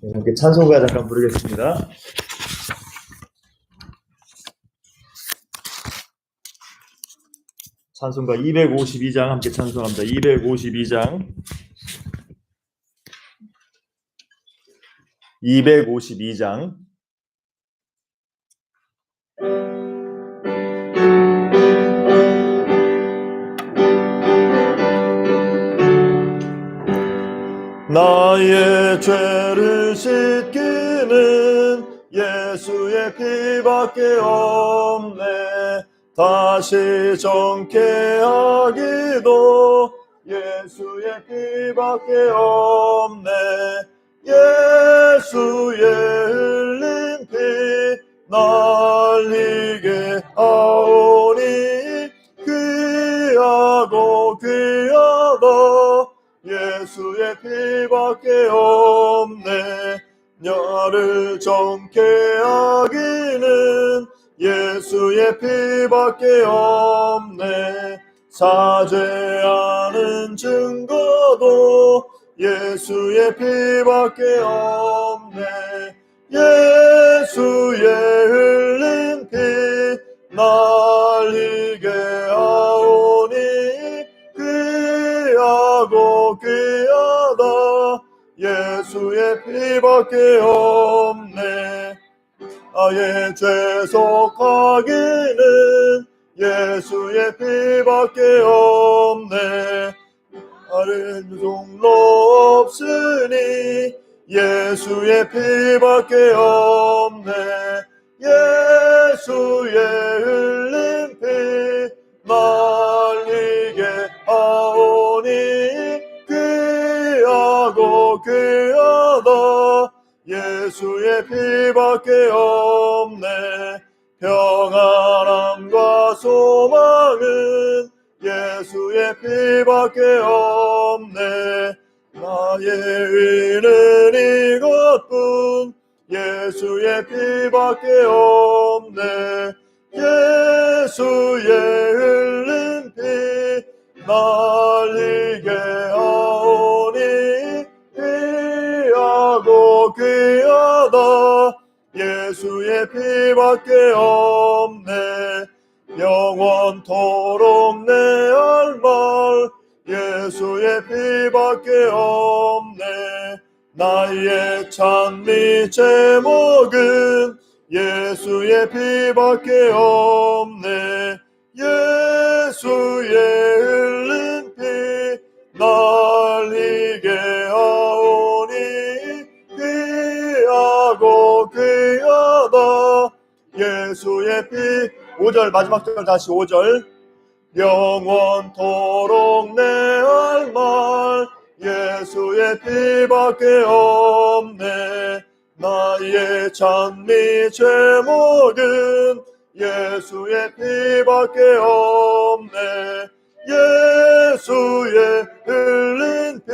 함께 찬송가 잠깐 부르겠습니다. 찬송가 252장 함께 찬송합니다. 252장 252장 나의 죄를 씻기는 예수의 피밖에 없네. 다시 정케하기도 예수의 피밖에 없네. 예수의 흘린 피 날리게 하오니 귀하고 귀하다. 예수의 피밖에 없네. 나를 정케 하기는 예수의 피밖에 없네. 사죄하는 증거도 예수의 피밖에 없네. 예수의 흘린 피 날리게 하오니 귀하고 귀하다. 예수의 피밖에 없네. 나의 죄 속하기는 예수의 피밖에 없네. 다른 종로 없으니 예수의 피밖에 없네. 예수의 흘린 피 날리게 하오니 귀하고 귀하다. 예수의 피밖에 없네. 평안함과 소망은 예수의 피밖에 없네. 나의 의는 이것뿐 예수의 피밖에 없네. 예수의 흘린 피 날리게 하오니 귀하고 귀하다. 예수의 피밖에 없네. 영원토록 내 할 말 예수의 피밖에 없네. 나의 찬미 제목은 예수의 피밖에 없네. 예수의 흘린 피 날리게 하오니 귀하고 귀하다. 예수의 피 5절 마지막 절 다시 5절 영원토록 내 할 말 예수의 피밖에 없네. 나의 찬미 제목은 예수의 피밖에 없네. 예수의 흘린 피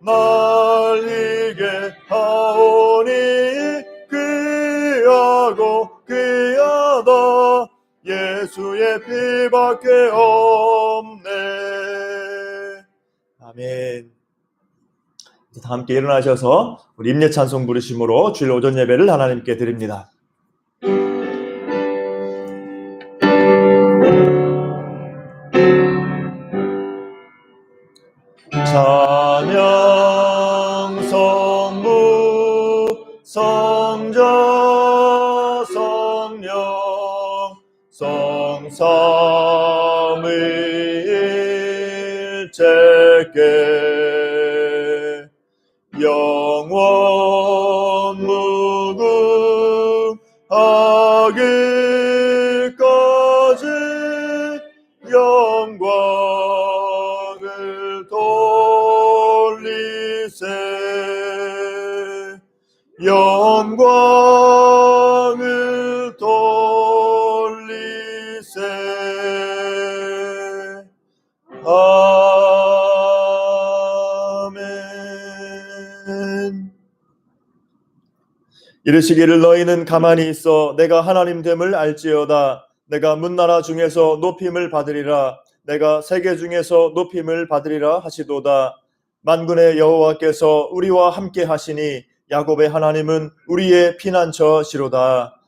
날리게 하오니 귀하고 귀하다. 예수의 피밖에 없네. 아멘. 다 함께 일어나셔서 우리 임례 찬송 부르심으로 주일 오전 예배를 하나님께 드립니다. 찬양 성부 성자 성령 성삼위일체께 영원 무궁하기까지 영광을 돌리세. 영광을 돌리세. 아멘. 이르시기를 너희는 가만히 있어 내가 하나님 됨을 알지어다. 내가 문나라 중에서 높임을 받으리라. 내가 세계 중에서 높임을 받으리라 하시도다. 만군의 여호와께서 우리와 함께 하시니 야곱의 하나님은 우리의 피난처시로다.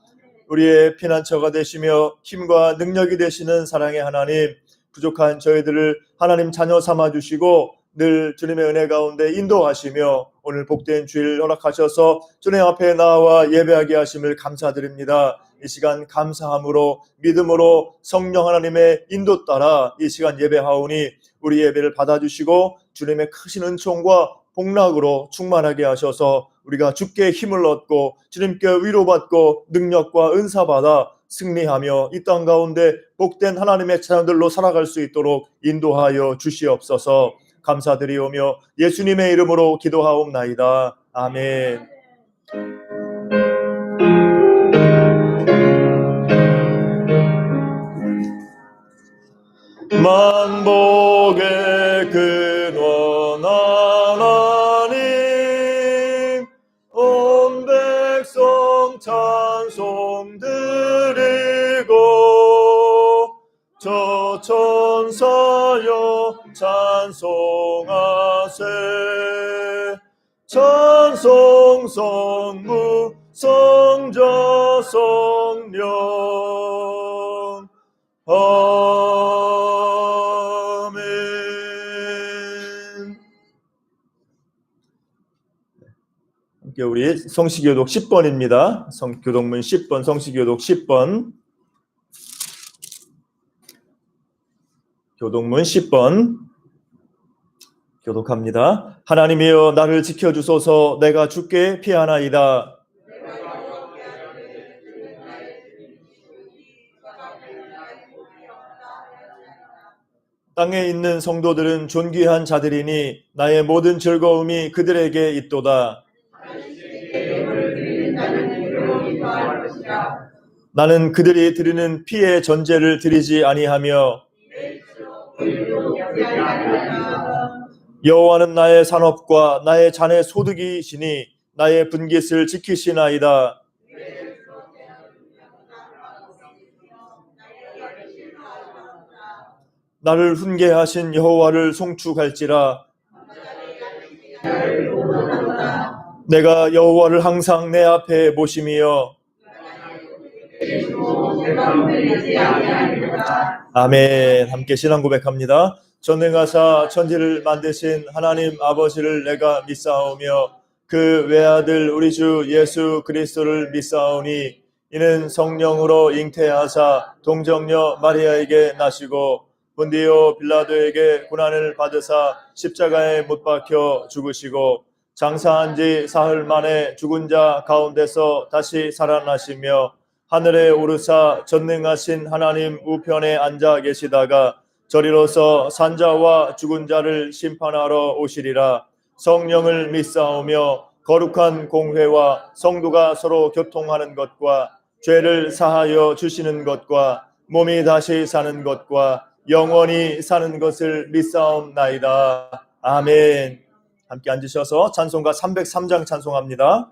우리의 피난처가 되시며 힘과 능력이 되시는 사랑의 하나님, 부족한 저희들을 하나님 자녀 삼아주시고 늘 주님의 은혜 가운데 인도하시며 오늘 복된 주일 허락하셔서 주님 앞에 나와 예배하게 하심을 감사드립니다. 이 시간 감사함으로 믿음으로 성령 하나님의 인도 따라 이 시간 예배하오니 우리 예배를 받아주시고 주님의 크신 은총과 복락으로 충만하게 하셔서 우리가 주께 힘을 얻고 주님께 위로받고 능력과 은사받아 승리하며 이 땅 가운데 복된 하나님의 자녀들로 살아갈 수 있도록 인도하여 주시옵소서. 감사드리오며 예수님의 이름으로 기도하옵나이다. 아멘. 만복의 근원 하나님, 온 백성 찬송 드리고 저 천사여 찬송하세. 찬송 성부 성자 성령 아멘. 함께 우리 성시교독 10번입니다. 교독문 10번, 성시교독 10번. 교독문 10번 교독합니다. 하나님이여 나를 지켜주소서. 내가 주께 피하나이다. 땅에 있는 성도들은 존귀한 자들이니 나의 모든 즐거움이 그들에게 있도다. 나는 그들이 드리는 피의 전제를 드리지 아니하며 여호와는 나의 산업과 나의 잔의 소득이시니 나의 분깃을 지키시나이다. 나를 훈계하신 여호와를 송축할지라. 내가 여호와를 항상 내 앞에 모심이여. 아멘. 함께 신앙 고백합니다. 전능하사 천지를 만드신 하나님 아버지를 내가 믿사오며 그 외아들 우리 주 예수 그리스도를 믿사오니 이는 성령으로 잉태하사 동정녀 마리아에게 나시고 본디오 빌라도에게 고난을 받으사 십자가에 못 박혀 죽으시고 장사한 지 사흘 만에 죽은 자 가운데서 다시 살아나시며 하늘에 오르사 전능하신 하나님 우편에 앉아 계시다가 저리로서 산자와 죽은 자를 심판하러 오시리라. 성령을 믿사오며 거룩한 공회와 성도가 서로 교통하는 것과 죄를 사하여 주시는 것과 몸이 다시 사는 것과 영원히 사는 것을 믿사옵나이다. 아멘. 함께 앉으셔서 찬송가 303장 찬송합니다.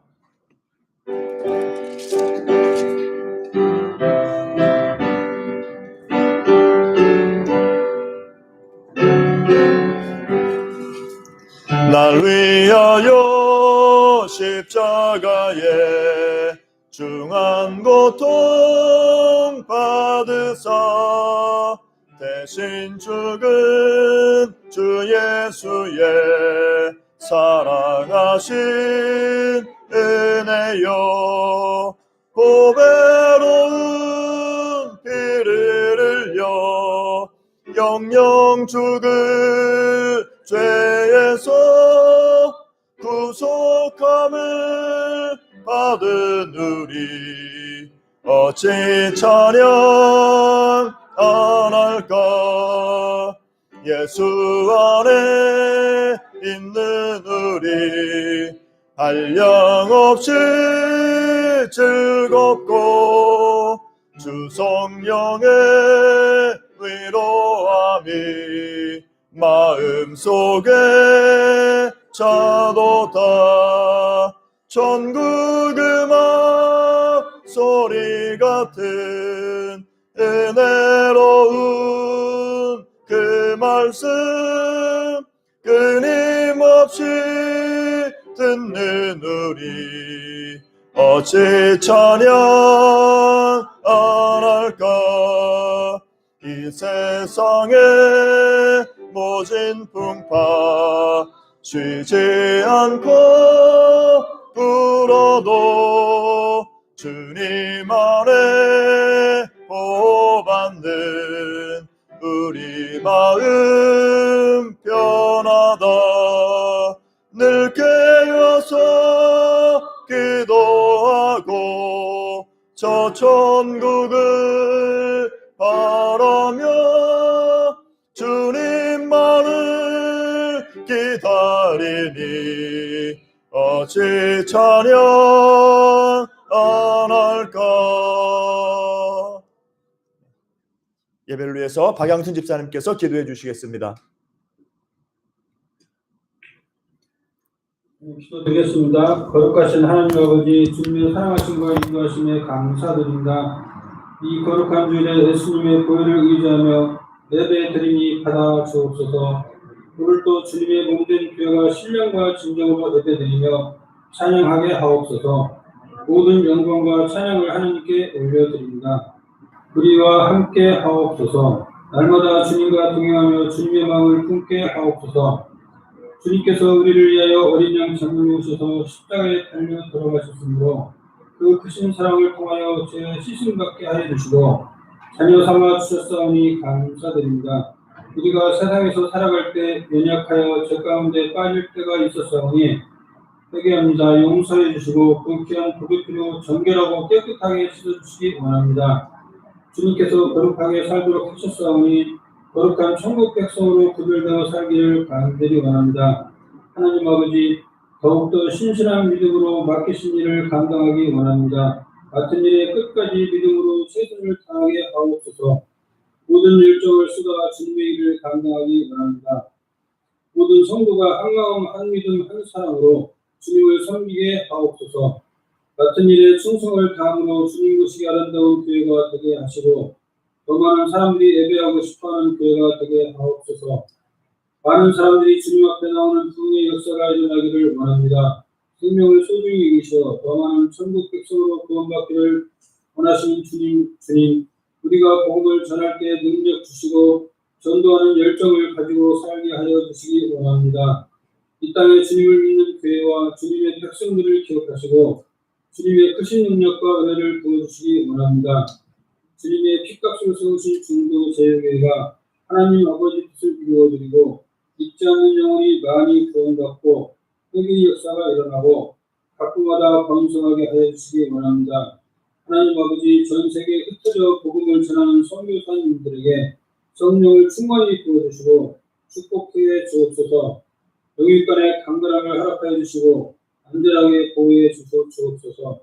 날 위하여 십자가에 중한 고통 받으사 대신 죽은 주 예수의 사랑하신 은혜여 보배로운 피를 흘려 영영 죽을 죄에서 구속함을 받은 우리 어찌 찬양 안 할까. 예수 안에 있는 우리 한량없이 즐겁고 주 성령의 위로함이 마음속에 차도다. 천국 음악 소리 같은 은혜로운 그 말씀 끊임없이 듣느느리 어찌 찬양 안 할까. 이 세상의 모진 풍파 쉬지 않고 불어도 주님 안에 보호받는 우리 마음 편하다. 늘 깨어서 기도하고 저 천국을 바라며 주님만을 기다리니 어찌 찬양 안 할까. 예배를 위해서 박양순 집사님께서 기도해 주시겠습니다. 기도드리겠습니다. 거룩하신 하나님 아버지, 주님의 사랑하심과 인도하심에 감사드립니다. 이 거룩한 주일에 예수님의 보혈을 의지하며 예배 드리니 받아 주옵소서. 오늘도 주님의 몸된 교회가 신령과 진정으로 예배 드리며 찬양하게 하옵소서. 모든 영광과 찬양을 하나님께 올려드립니다. 우리와 함께 하옵소서. 날마다 주님과 동행하며 주님의 마음을 품게 하옵소서. 주님께서 우리를 위하여 어린 양 장막에 오셔서 십자가에 달려 돌아가셨으므로 그 크신 사랑을 통하여 죄 씻음 받게 하여 주시고 자녀 삼아 주셨사오니 감사드립니다. 우리가 세상에서 살아갈 때 연약하여 죄 가운데 빠질 때가 있었사오니 회개합니다. 용서해 주시고 그 귀한 도교피로 정결하고 깨끗하게 씻어주시기 원합니다. 주님께서 거룩하게 살도록 하셨사오니 거룩한 천국 백성으로 구별되어 살기를 간절히 원합니다. 하나님 아버지, 더욱더 신실한 믿음으로 맡기신 일을 감당하기 원합니다. 맡은 일에 끝까지 믿음으로 최선을 다하게 하옵소서. 모든 열정을 쏟아 주님의 일을 감당하기 원합니다. 모든 성도가 한 마음 한 믿음 한 사랑으로 주님을 섬기게 하옵소서. 맡은 일에 충성을 다함으로 주님 보시기 아름다운 교회가 되게 하시고 더 많은 사람들이 예배하고 싶어하는 교회가 되게 하옵소서. 많은 사람들이 주님 앞에 나오는 부흥의 역사가 일어나기를 원합니다. 생명을 소중히 여기시어 더 많은 천국 백성으로 구원받기를 원하시는 주님, 우리가 복음을 전할 때 능력 주시고 전도하는 열정을 가지고 살게 하여 주시기 원합니다. 이 땅에 주님을 믿는 교회와 주님의 백성들을 기억하시고 주님의 크신 능력과 은혜를 부어주시기 원합니다. 주님의 피값을 세우신 중도 제일교회가 하나님 아버지 뜻을 이루어드리고 믿지 않는 영혼이 많이 구원받고 회개의 역사가 일어나고 각국마다 번성하게 하여 주시기 원합니다. 하나님 아버지, 전 세계에 흩어져 복음을 전하는 선교사님들에게 성령을 충만히 부어주시고 축복해 주옵소서. 영육간의 강건함을 허락하여 주시고 안전하게 보호해 주옵소서.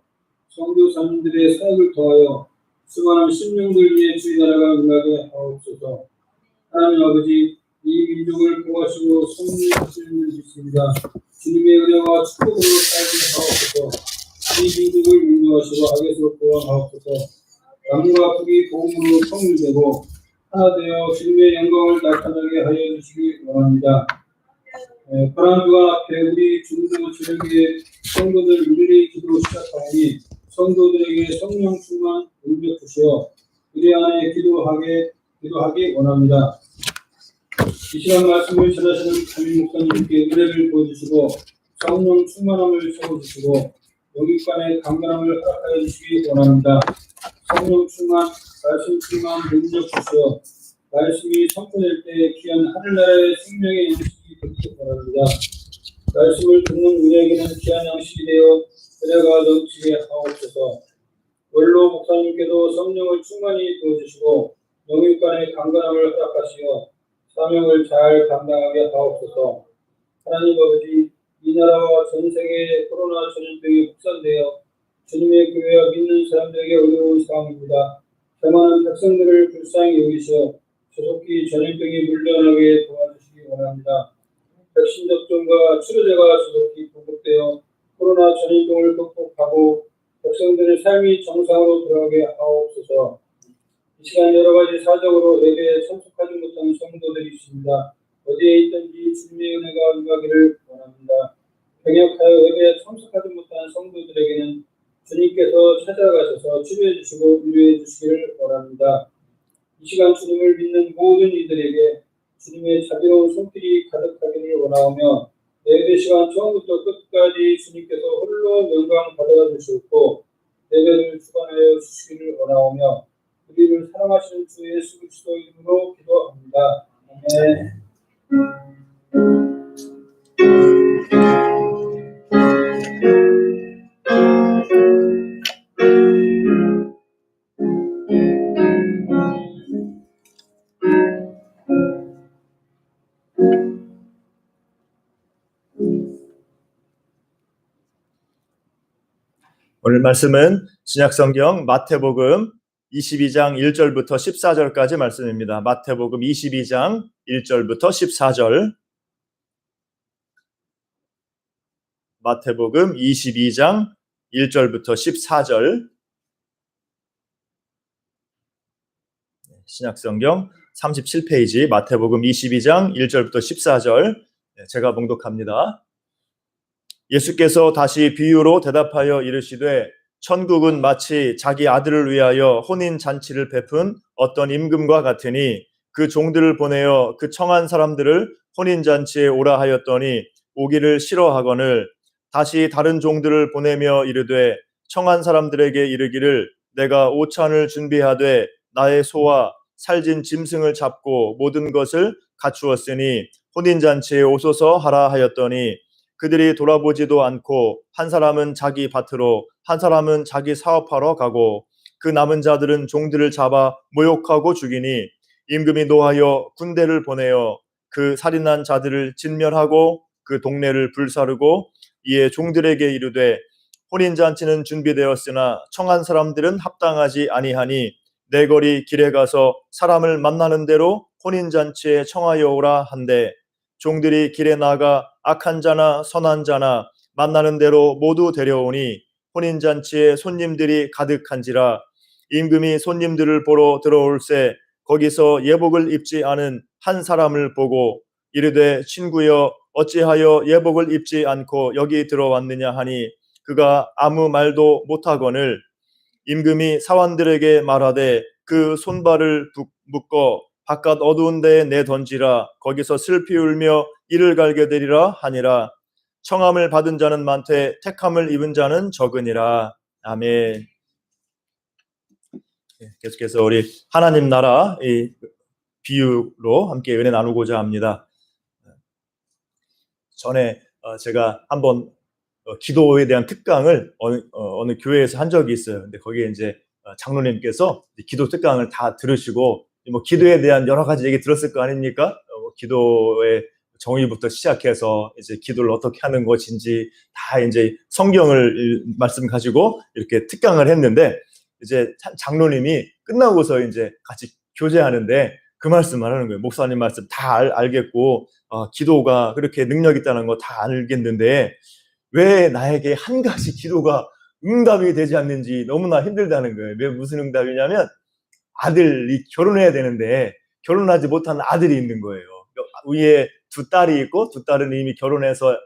선교사님들의 사역을 더하여 수많은 심령들 위해 주의 나라가 임하게 하옵소서. 하나님 아버지, 이 민족을 보호하시고 성리하실 줄 믿습니다. 주님의 은혜와 축복으로 살게 하옵소서. 이 민족을 인도하시고 악에서 구원하옵소서. 남과 북이 복음으로 통일되고 하나 되어 주님의 영광을 나타나게 하여 주시기 원합니다. 고난주간 앞에 우리 중도 지역의 성도들 일일이 기도 시작하오니 성도들에게 성령 충만 능력 주시어 우리 안에 기도하기 원합니다. 이 시간 말씀을 전하시는 담임 목사님께 은혜를 보여주시고 성령 충만함을 세워주시고 영육간의 강건함을 허락하여 주시기 원합니다. 성령 충만, 말씀 충만 능력 주시어 말씀이 선포될 때 귀한 하늘나라의 생명의 양식이 되기 원합니다. 말씀을 듣는 우리에게는 귀한 양식이 되어 은혜가 넘치게 하옵소서. 원로 목사님께도 성령을 충만히 부어주시고 영육간의 강건함을 허락하시어 사명을 잘 감당하게 하옵소서. 하나님 아버지, 이 나라와 전 세계의 코로나 전염병이 확산되어 주님의 교회와 믿는 사람들에게 어려운 상황입니다. 많은 백성들을 불쌍히 여기시어 조속히 전염병이 물러나게 도와주시기 원합니다. 백신 접종과 치료제가 조속히 공급되어 코로나 전염병을 극복하고 백성들의 삶이 정상으로 돌아가게 하옵소서. 이 시간 여러 가지 사정으로 예배에 참석하지 못한 성도들이 있습니다. 어디에 있든지 주님의 은혜가 임하기를 원합니다. 병역하여 예배에 참석하지 못한 성도들에게는 주님께서 찾아가셔서 치료해 주시고 위로해 주시기를 원합니다. 이 시간 주님을 믿는 모든 이들에게 주님의 자비로운 손길이 가득하기를 원하오며 예배 시간 처음부터 끝까지 주님께서 홀로 영광 받아 주시고 예배를 주관하여 주시기를 원하오며 우리를 사랑하시는 주 예수 그리스도 이름으로 기도합니다. 아멘. 오늘 말씀은 신약성경 마태복음 22장 1절부터 14절까지 말씀입니다. 마태복음 22장 1절부터 14절. 마태복음 22장 1절부터 14절. 신약성경 37페이지 마태복음 22장 1절부터 14절. 제가 봉독합니다. 예수께서 다시 비유로 대답하여 이르시되 천국은 마치 자기 아들을 위하여 혼인잔치를 베푼 어떤 임금과 같으니 그 종들을 보내어 그 청한 사람들을 혼인잔치에 오라 하였더니 오기를 싫어하거늘 다시 다른 종들을 보내며 이르되 청한 사람들에게 이르기를 내가 오찬을 준비하되 나의 소와 살진 짐승을 잡고 모든 것을 갖추었으니 혼인잔치에 오소서 하라 하였더니 그들이 돌아보지도 않고 한 사람은 자기 밭으로 한 사람은 자기 사업하러 가고 그 남은 자들은 종들을 잡아 모욕하고 죽이니 임금이 노하여 군대를 보내어 그 살인한 자들을 진멸하고 그 동네를 불사르고 이에 종들에게 이르되 혼인잔치는 준비되었으나 청한 사람들은 합당하지 아니하니 내 거리 길에 가서 사람을 만나는 대로 혼인잔치에 청하여 오라 한대 종들이 길에 나가 악한 자나 선한 자나 만나는 대로 모두 데려오니 혼인잔치에 손님들이 가득한지라 임금이 손님들을 보러 들어올새 거기서 예복을 입지 않은 한 사람을 보고 이르되 친구여 어찌하여 예복을 입지 않고 여기 들어왔느냐 하니 그가 아무 말도 못하거늘 임금이 사환들에게 말하되 그 손발을 묶어 바깥 어두운 데에 내던지라 거기서 슬피 울며 이를 갈게 되리라 하니라 청함을 받은 자는 많되 택함을 입은 자는 적으니라. 아멘. 계속해서 우리 하나님 나라 이 비유로 함께 은혜 나누고자 합니다. 전에 제가 한번 기도에 대한 특강을 어느 교회에서 한 적이 있어요. 근데 거기에 이제 장로님께서 기도 특강을 다 들으시고 뭐 기도에 대한 여러 가지 얘기 들었을 거 아닙니까? 기도의 정의부터 시작해서 이제 기도를 어떻게 하는 것인지 다 이제 성경을 말씀 가지고 이렇게 특강을 했는데 이제 장로님이 끝나고서 이제 같이 교제하는데 그 말씀을 하는 거예요. 목사님 말씀 다 알겠고 기도가 그렇게 능력 있다는 거 다 알겠는데 왜 나에게 한 가지 기도가 응답이 되지 않는지 너무나 힘들다는 거예요. 왜 무슨 응답이냐면 아들이 결혼해야 되는데 결혼하지 못한 아들이 있는 거예요. 위에 두 딸이 있고 두 딸은 이미 결혼해서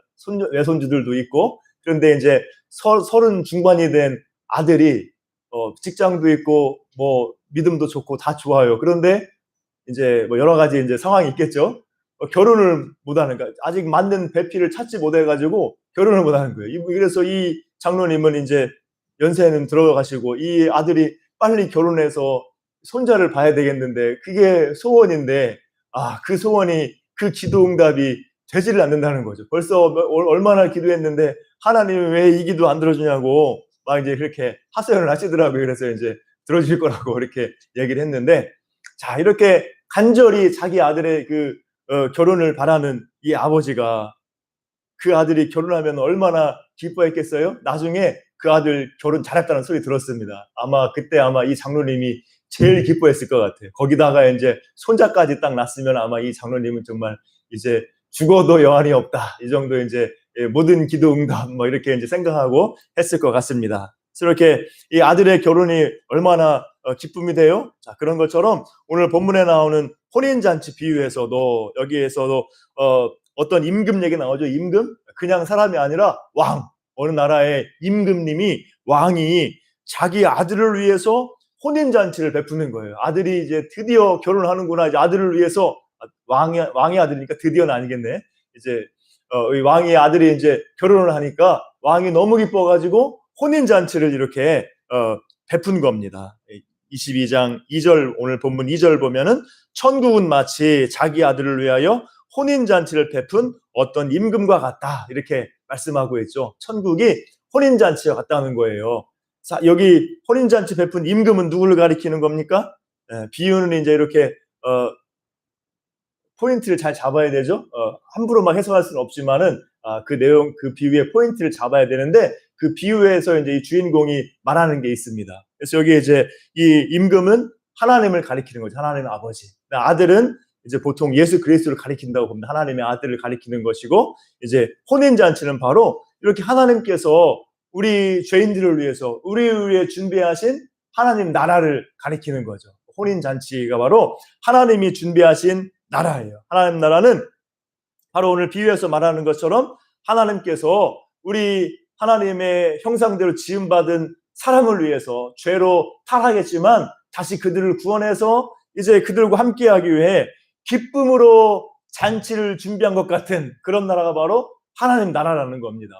외손주들도 있고 그런데 이제 30 중반이 된 아들이 직장도 있고 뭐 믿음도 좋고 다 좋아요. 그런데 이제 뭐 여러 가지 이제 상황이 있겠죠. 결혼을 못하는 거야. 아직 맞는 배필을 찾지 못해가지고 결혼을 못하는 거예요. 그래서 이 장로님은 이제 연세는 들어가시고 이 아들이 빨리 결혼해서 손자를 봐야 되겠는데 그게 소원인데 그 소원이 그 기도 응답이 되지를 않는다는 거죠. 벌써 얼마나 기도했는데 하나님이 왜 이 기도 안 들어주냐고 막 이제 그렇게 하소연을 하시더라고요. 그래서 이제 들어주실 거라고 이렇게 얘기를 했는데 자 이렇게 간절히 자기 아들의 그 결혼을 바라는 이 아버지가 그 아들이 결혼하면 얼마나 기뻐했겠어요? 나중에 그 아들 결혼 잘했다는 소리 들었습니다. 그때 이 장로님이 제일 기뻐했을 것 같아요. 거기다가 이제 손자까지 딱 낳았으면 아마 이 장로님은 정말 이제 죽어도 여한이 없다. 이 정도 이제 모든 기도 응답 뭐 이렇게 이제 생각하고 했을 것 같습니다. 이렇게 이 아들의 결혼이 얼마나 기쁨이 돼요? 자, 그런 것처럼 오늘 본문에 나오는 혼인잔치 비유에서도 여기에서도 어떤 임금 얘기 나오죠. 임금? 그냥 사람이 아니라 왕. 어느 나라의 임금님이 왕이 자기 아들을 위해서 혼인잔치를 베푸는 거예요. 아들이 이제 드디어 결혼하는구나. 이제 아들을 위해서 왕의 아들이니까 드디어는 아니겠네. 이제 이 왕의 아들이 이제 결혼을 하니까 왕이 너무 기뻐가지고 혼인잔치를 이렇게 베푼 겁니다. 22장 2절 오늘 본문 2절 보면은 천국은 마치 자기 아들을 위하여 혼인잔치를 베푼 어떤 임금과 같다 이렇게 말씀하고 있죠. 천국이 혼인잔치와 같다는 거예요. 자, 여기 혼인잔치 베푼 임금은 누구를 가리키는 겁니까? 비유는 이제 이렇게 포인트를 잘 잡아야 되죠. 함부로 막 해석할 수는 없지만은 그 내용, 그 비유의 포인트를 잡아야 되는데 그 비유에서 이제 이 주인공이 말하는 게 있습니다. 그래서 여기 이제 이 임금은 하나님을 가리키는 거죠. 하나님의 아버지. 아들은 이제 보통 예수 그리스도를 가리킨다고 봅니다. 하나님의 아들을 가리키는 것이고 이제 혼인잔치는 바로 이렇게 하나님께서 우리 죄인들을 위해서 우리를 위해 준비하신 하나님 나라를 가리키는 거죠. 혼인잔치가 바로 하나님이 준비하신 나라예요. 하나님 나라는 바로 오늘 비유에서 말하는 것처럼 하나님께서 우리 하나님의 형상대로 지음받은 사람을 위해서 죄로 타락했지만 다시 그들을 구원해서 이제 그들과 함께하기 위해 기쁨으로 잔치를 준비한 것 같은 그런 나라가 바로 하나님 나라라는 겁니다.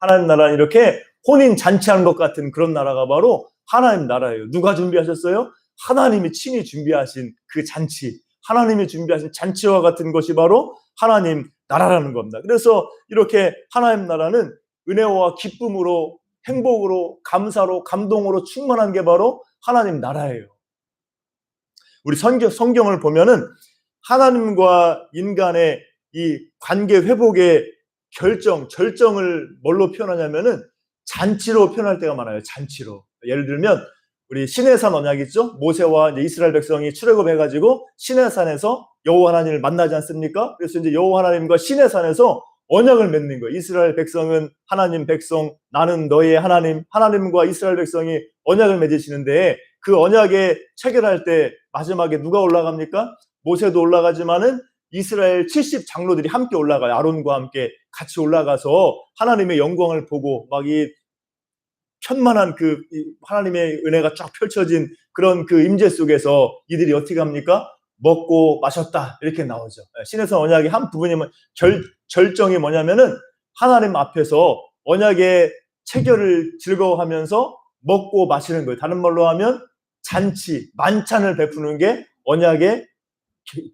하나님 나라는 이렇게 혼인 잔치하는 것 같은 그런 나라가 바로 하나님 나라예요. 누가 준비하셨어요? 하나님이 친히 준비하신 그 잔치, 하나님이 준비하신 잔치와 같은 것이 바로 하나님 나라라는 겁니다. 그래서 이렇게 하나님 나라는 은혜와 기쁨으로, 행복으로, 감사로, 감동으로 충만한 게 바로 하나님 나라예요. 우리 성경을 보면은 하나님과 인간의 이 관계 회복의 절정을 뭘로 표현하냐면은 잔치로 표현할 때가 많아요. 잔치로. 예를 들면 우리 시내산 언약 있죠? 모세와 이제 이스라엘 백성이 출애굽해가지고 시내산에서 여호와 하나님을 만나지 않습니까? 그래서 이제 여호와 하나님과 시내산에서 언약을 맺는 거예요. 이스라엘 백성은 하나님 백성, 나는 너의 하나님, 하나님과 이스라엘 백성이 언약을 맺으시는데 그 언약에 체결할 때 마지막에 누가 올라갑니까? 모세도 올라가지만은 이스라엘 70 장로들이 함께 올라가요. 아론과 함께 같이 올라가서 하나님의 영광을 보고 막 이 편만한 그 하나님의 은혜가 쫙 펼쳐진 그런 그 임재 속에서 이들이 어떻게 합니까? 먹고 마셨다 이렇게 나오죠. 신해성 언약의 한 부분이면 절정이 뭐냐면은 하나님 앞에서 언약의 체결을 즐거워하면서 먹고 마시는 거예요. 다른 말로 하면 잔치, 만찬을 베푸는 게 언약의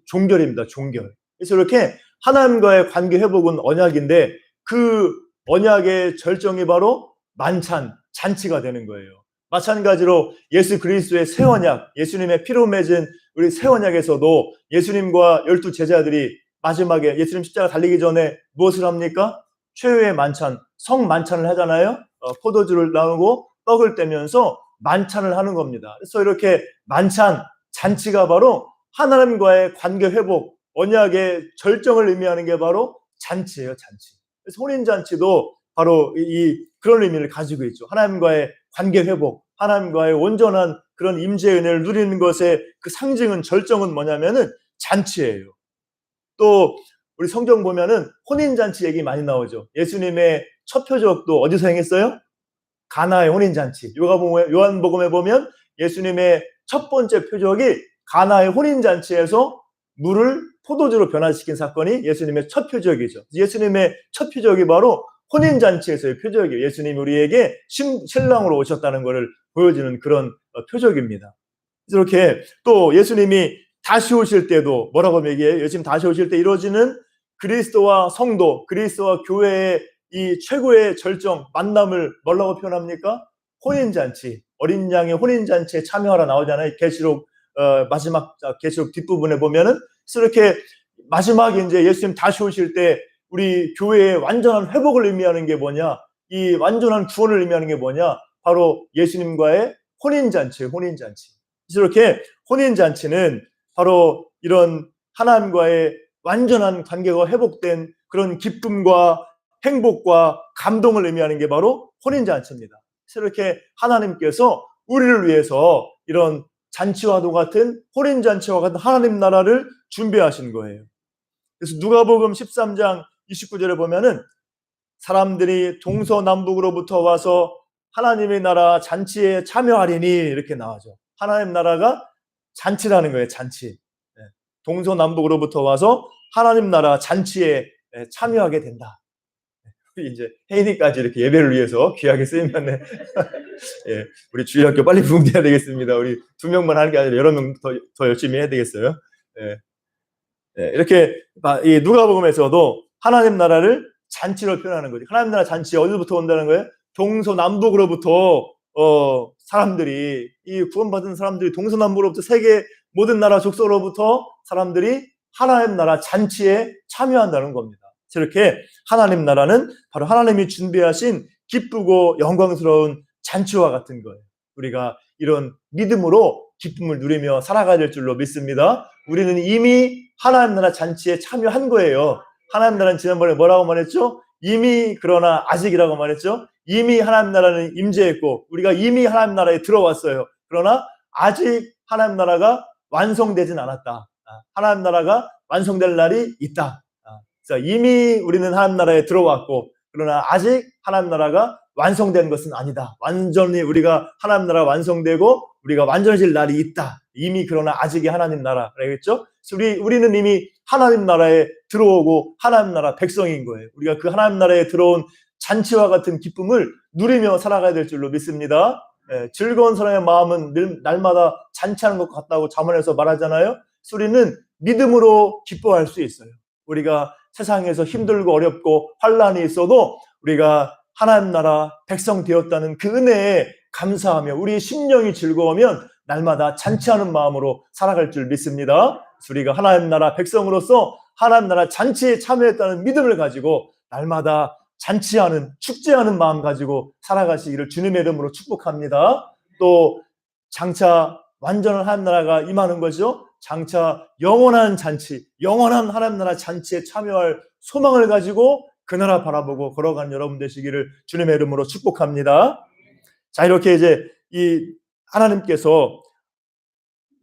종결입니다. 종결. 그래서 이렇게 하나님과의 관계 회복은 언약인데 그 언약의 절정이 바로 만찬, 잔치가 되는 거예요. 마찬가지로 예수 그리스도의 새 언약, 예수님의 피로 맺은 우리 새 언약에서도 예수님과 12 제자들이 마지막에 예수님 십자가 달리기 전에 무엇을 합니까? 최후의 만찬, 성만찬을 하잖아요. 포도주를 나누고 떡을 떼면서 만찬을 하는 겁니다. 그래서 이렇게 만찬, 잔치가 바로 하나님과의 관계 회복, 언약의 절정을 의미하는 게 바로 잔치예요, 잔치. 그래서 혼인잔치도 바로 그런 의미를 가지고 있죠. 하나님과의 관계 회복, 하나님과의 온전한 그런 임재의 은혜를 누리는 것의 그 상징은 절정은 뭐냐면은 잔치예요. 또 우리 성경 보면은 혼인잔치 얘기 많이 나오죠. 예수님의 첫 표적도 어디서 행했어요? 가나의 혼인잔치. 요한복음에 보면 예수님의 첫 번째 표적이 가나의 혼인잔치에서 물을 포도주로 변화시킨 사건이 예수님의 첫 표적이죠. 예수님의 첫 표적이 바로 혼인잔치에서의 표적이에요. 예수님이 우리에게 신랑으로 오셨다는 것을 보여주는 그런 표적입니다. 이렇게 또 예수님이 다시 오실 때도 뭐라고 얘기해요? 예수님 다시 오실 때 이루어지는 그리스도와 성도, 그리스도와 교회의 이 최고의 절정, 만남을 뭐라고 표현합니까? 혼인잔치, 어린 양의 혼인잔치에 참여하라 나오잖아요. 계시록 마지막 계시록 뒷부분에 보면은 이렇게 마지막에 이제 예수님 다시 오실 때 우리 교회의 완전한 회복을 의미하는 게 뭐냐? 이 완전한 구원을 의미하는 게 뭐냐? 바로 예수님과의 혼인잔치예요. 혼인잔치. 그래서 이렇게 혼인잔치는 바로 이런 하나님과의 완전한 관계가 회복된 그런 기쁨과 행복과 감동을 의미하는 게 바로 혼인잔치입니다. 그래서 이렇게 하나님께서 우리를 위해서 이런 잔치와도 같은 혼인잔치와 같은 하나님 나라를 준비하신 거예요. 그래서 누가복음 13장 29절에 보면은 사람들이 동서남북으로부터 와서 하나님의 나라 잔치에 참여하리니 이렇게 나와죠. 하나님 나라가 잔치라는 거예요. 잔치. 동서남북으로부터 와서 하나님 나라 잔치에 참여하게 된다. 이제 혜인이까지 이렇게 예배를 위해서 귀하게 쓰임받네. 예, 우리 주일학교 빨리 부흥돼야 되겠습니다. 우리 2명만 하는 게 아니라 여러 명 더 열심히 해야 되겠어요. 이렇게 이 누가복음에서도 하나님 나라를 잔치로 표현하는 거죠. 하나님 나라 잔치 어디부터 온다는 거예요? 동서남북으로부터 사람들이, 이 구원받은 사람들이 동서남북으로부터 세계 모든 나라 족속으로부터 사람들이 하나님 나라 잔치에 참여한다는 겁니다. 이렇게 하나님 나라는 바로 하나님이 준비하신 기쁘고 영광스러운 잔치와 같은 거예요. 우리가 이런 믿음으로 기쁨을 누리며 살아가야 될 줄로 믿습니다. 우리는 이미 하나님 나라 잔치에 참여한 거예요. 하나님 나라는 지난번에 뭐라고 말했죠? 이미 그러나 아직이라고 말했죠. 이미 하나님 나라는 임재했고 우리가 이미 하나님 나라에 들어왔어요. 그러나 아직 하나님 나라가 완성되진 않았다. 하나님 나라가 완성될 날이 있다. 그래서 이미 우리는 하나님 나라에 들어왔고 그러나 아직 하나님 나라가 완성된 것은 아니다. 완전히 우리가 하나님 나라가 완성되고 우리가 완전해질 날이 있다. 이미 그러나 아직이 하나님 나라. 알겠죠? 우리는 이미 하나님 나라에 들어오고 하나님 나라 백성인 거예요. 우리가 그 하나님 나라에 들어온 잔치와 같은 기쁨을 누리며 살아가야 될 줄로 믿습니다. 즐거운 사람의 마음은 날마다 잔치하는 것 같다고 잠언에서 말하잖아요. 우리는 믿음으로 기뻐할 수 있어요. 우리가 세상에서 힘들고 어렵고 환란이 있어도 우리가 하나님 나라 백성 되었다는 그 은혜에 감사하며 우리의 심령이 즐거우면 날마다 잔치하는 마음으로 살아갈 줄 믿습니다. 우리가 하나님 나라 백성으로서 하나님 나라 잔치에 참여했다는 믿음을 가지고 날마다 잔치하는, 축제하는 마음 가지고 살아가시기를 주님의 이름으로 축복합니다. 또 장차 완전한 하나님 나라가 임하는 거죠. 장차 영원한 잔치, 영원한 하나님 나라 잔치에 참여할 소망을 가지고 그 나라 바라보고 걸어가는 여러분 되시기를 주님의 이름으로 축복합니다. 자, 이렇게 이제 이 하나님께서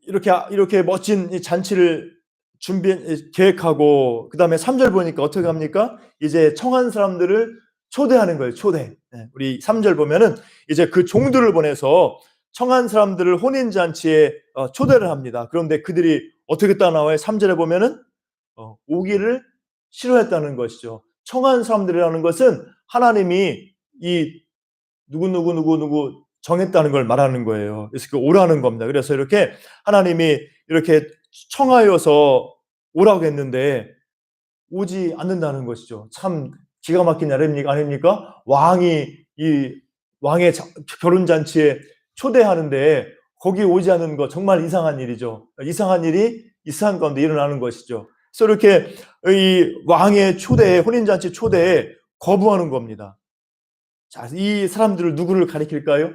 이렇게 멋진 이 잔치를 계획하고, 그 다음에 3절 보니까 어떻게 합니까? 이제 청한 사람들을 초대하는 거예요. 초대. 우리 3절 보면은 이제 그 종들을 보내서 청한 사람들을 혼인잔치에 초대를 합니다. 그런데 그들이 어떻게 따라와요? 3절에 보면은 오기를 싫어했다는 것이죠. 청한 사람들이라는 것은 하나님이 이 누구 정했다는 걸 말하는 거예요. 그래서 그 오라는 겁니다. 그래서 이렇게 하나님이 이렇게 청하여서 오라고 했는데 오지 않는다는 것이죠. 참 기가 막힌 아닙니까? 왕의 결혼 잔치에 초대하는데 거기 오지 않는 거 정말 이상한 일이죠. 이상한 일이 이상한 가운데 일어나는 것이죠. 그래서 이렇게 이 왕의 초대에, 혼인잔치 초대에 거부하는 겁니다. 자, 이 사람들을 누구를 가리킬까요?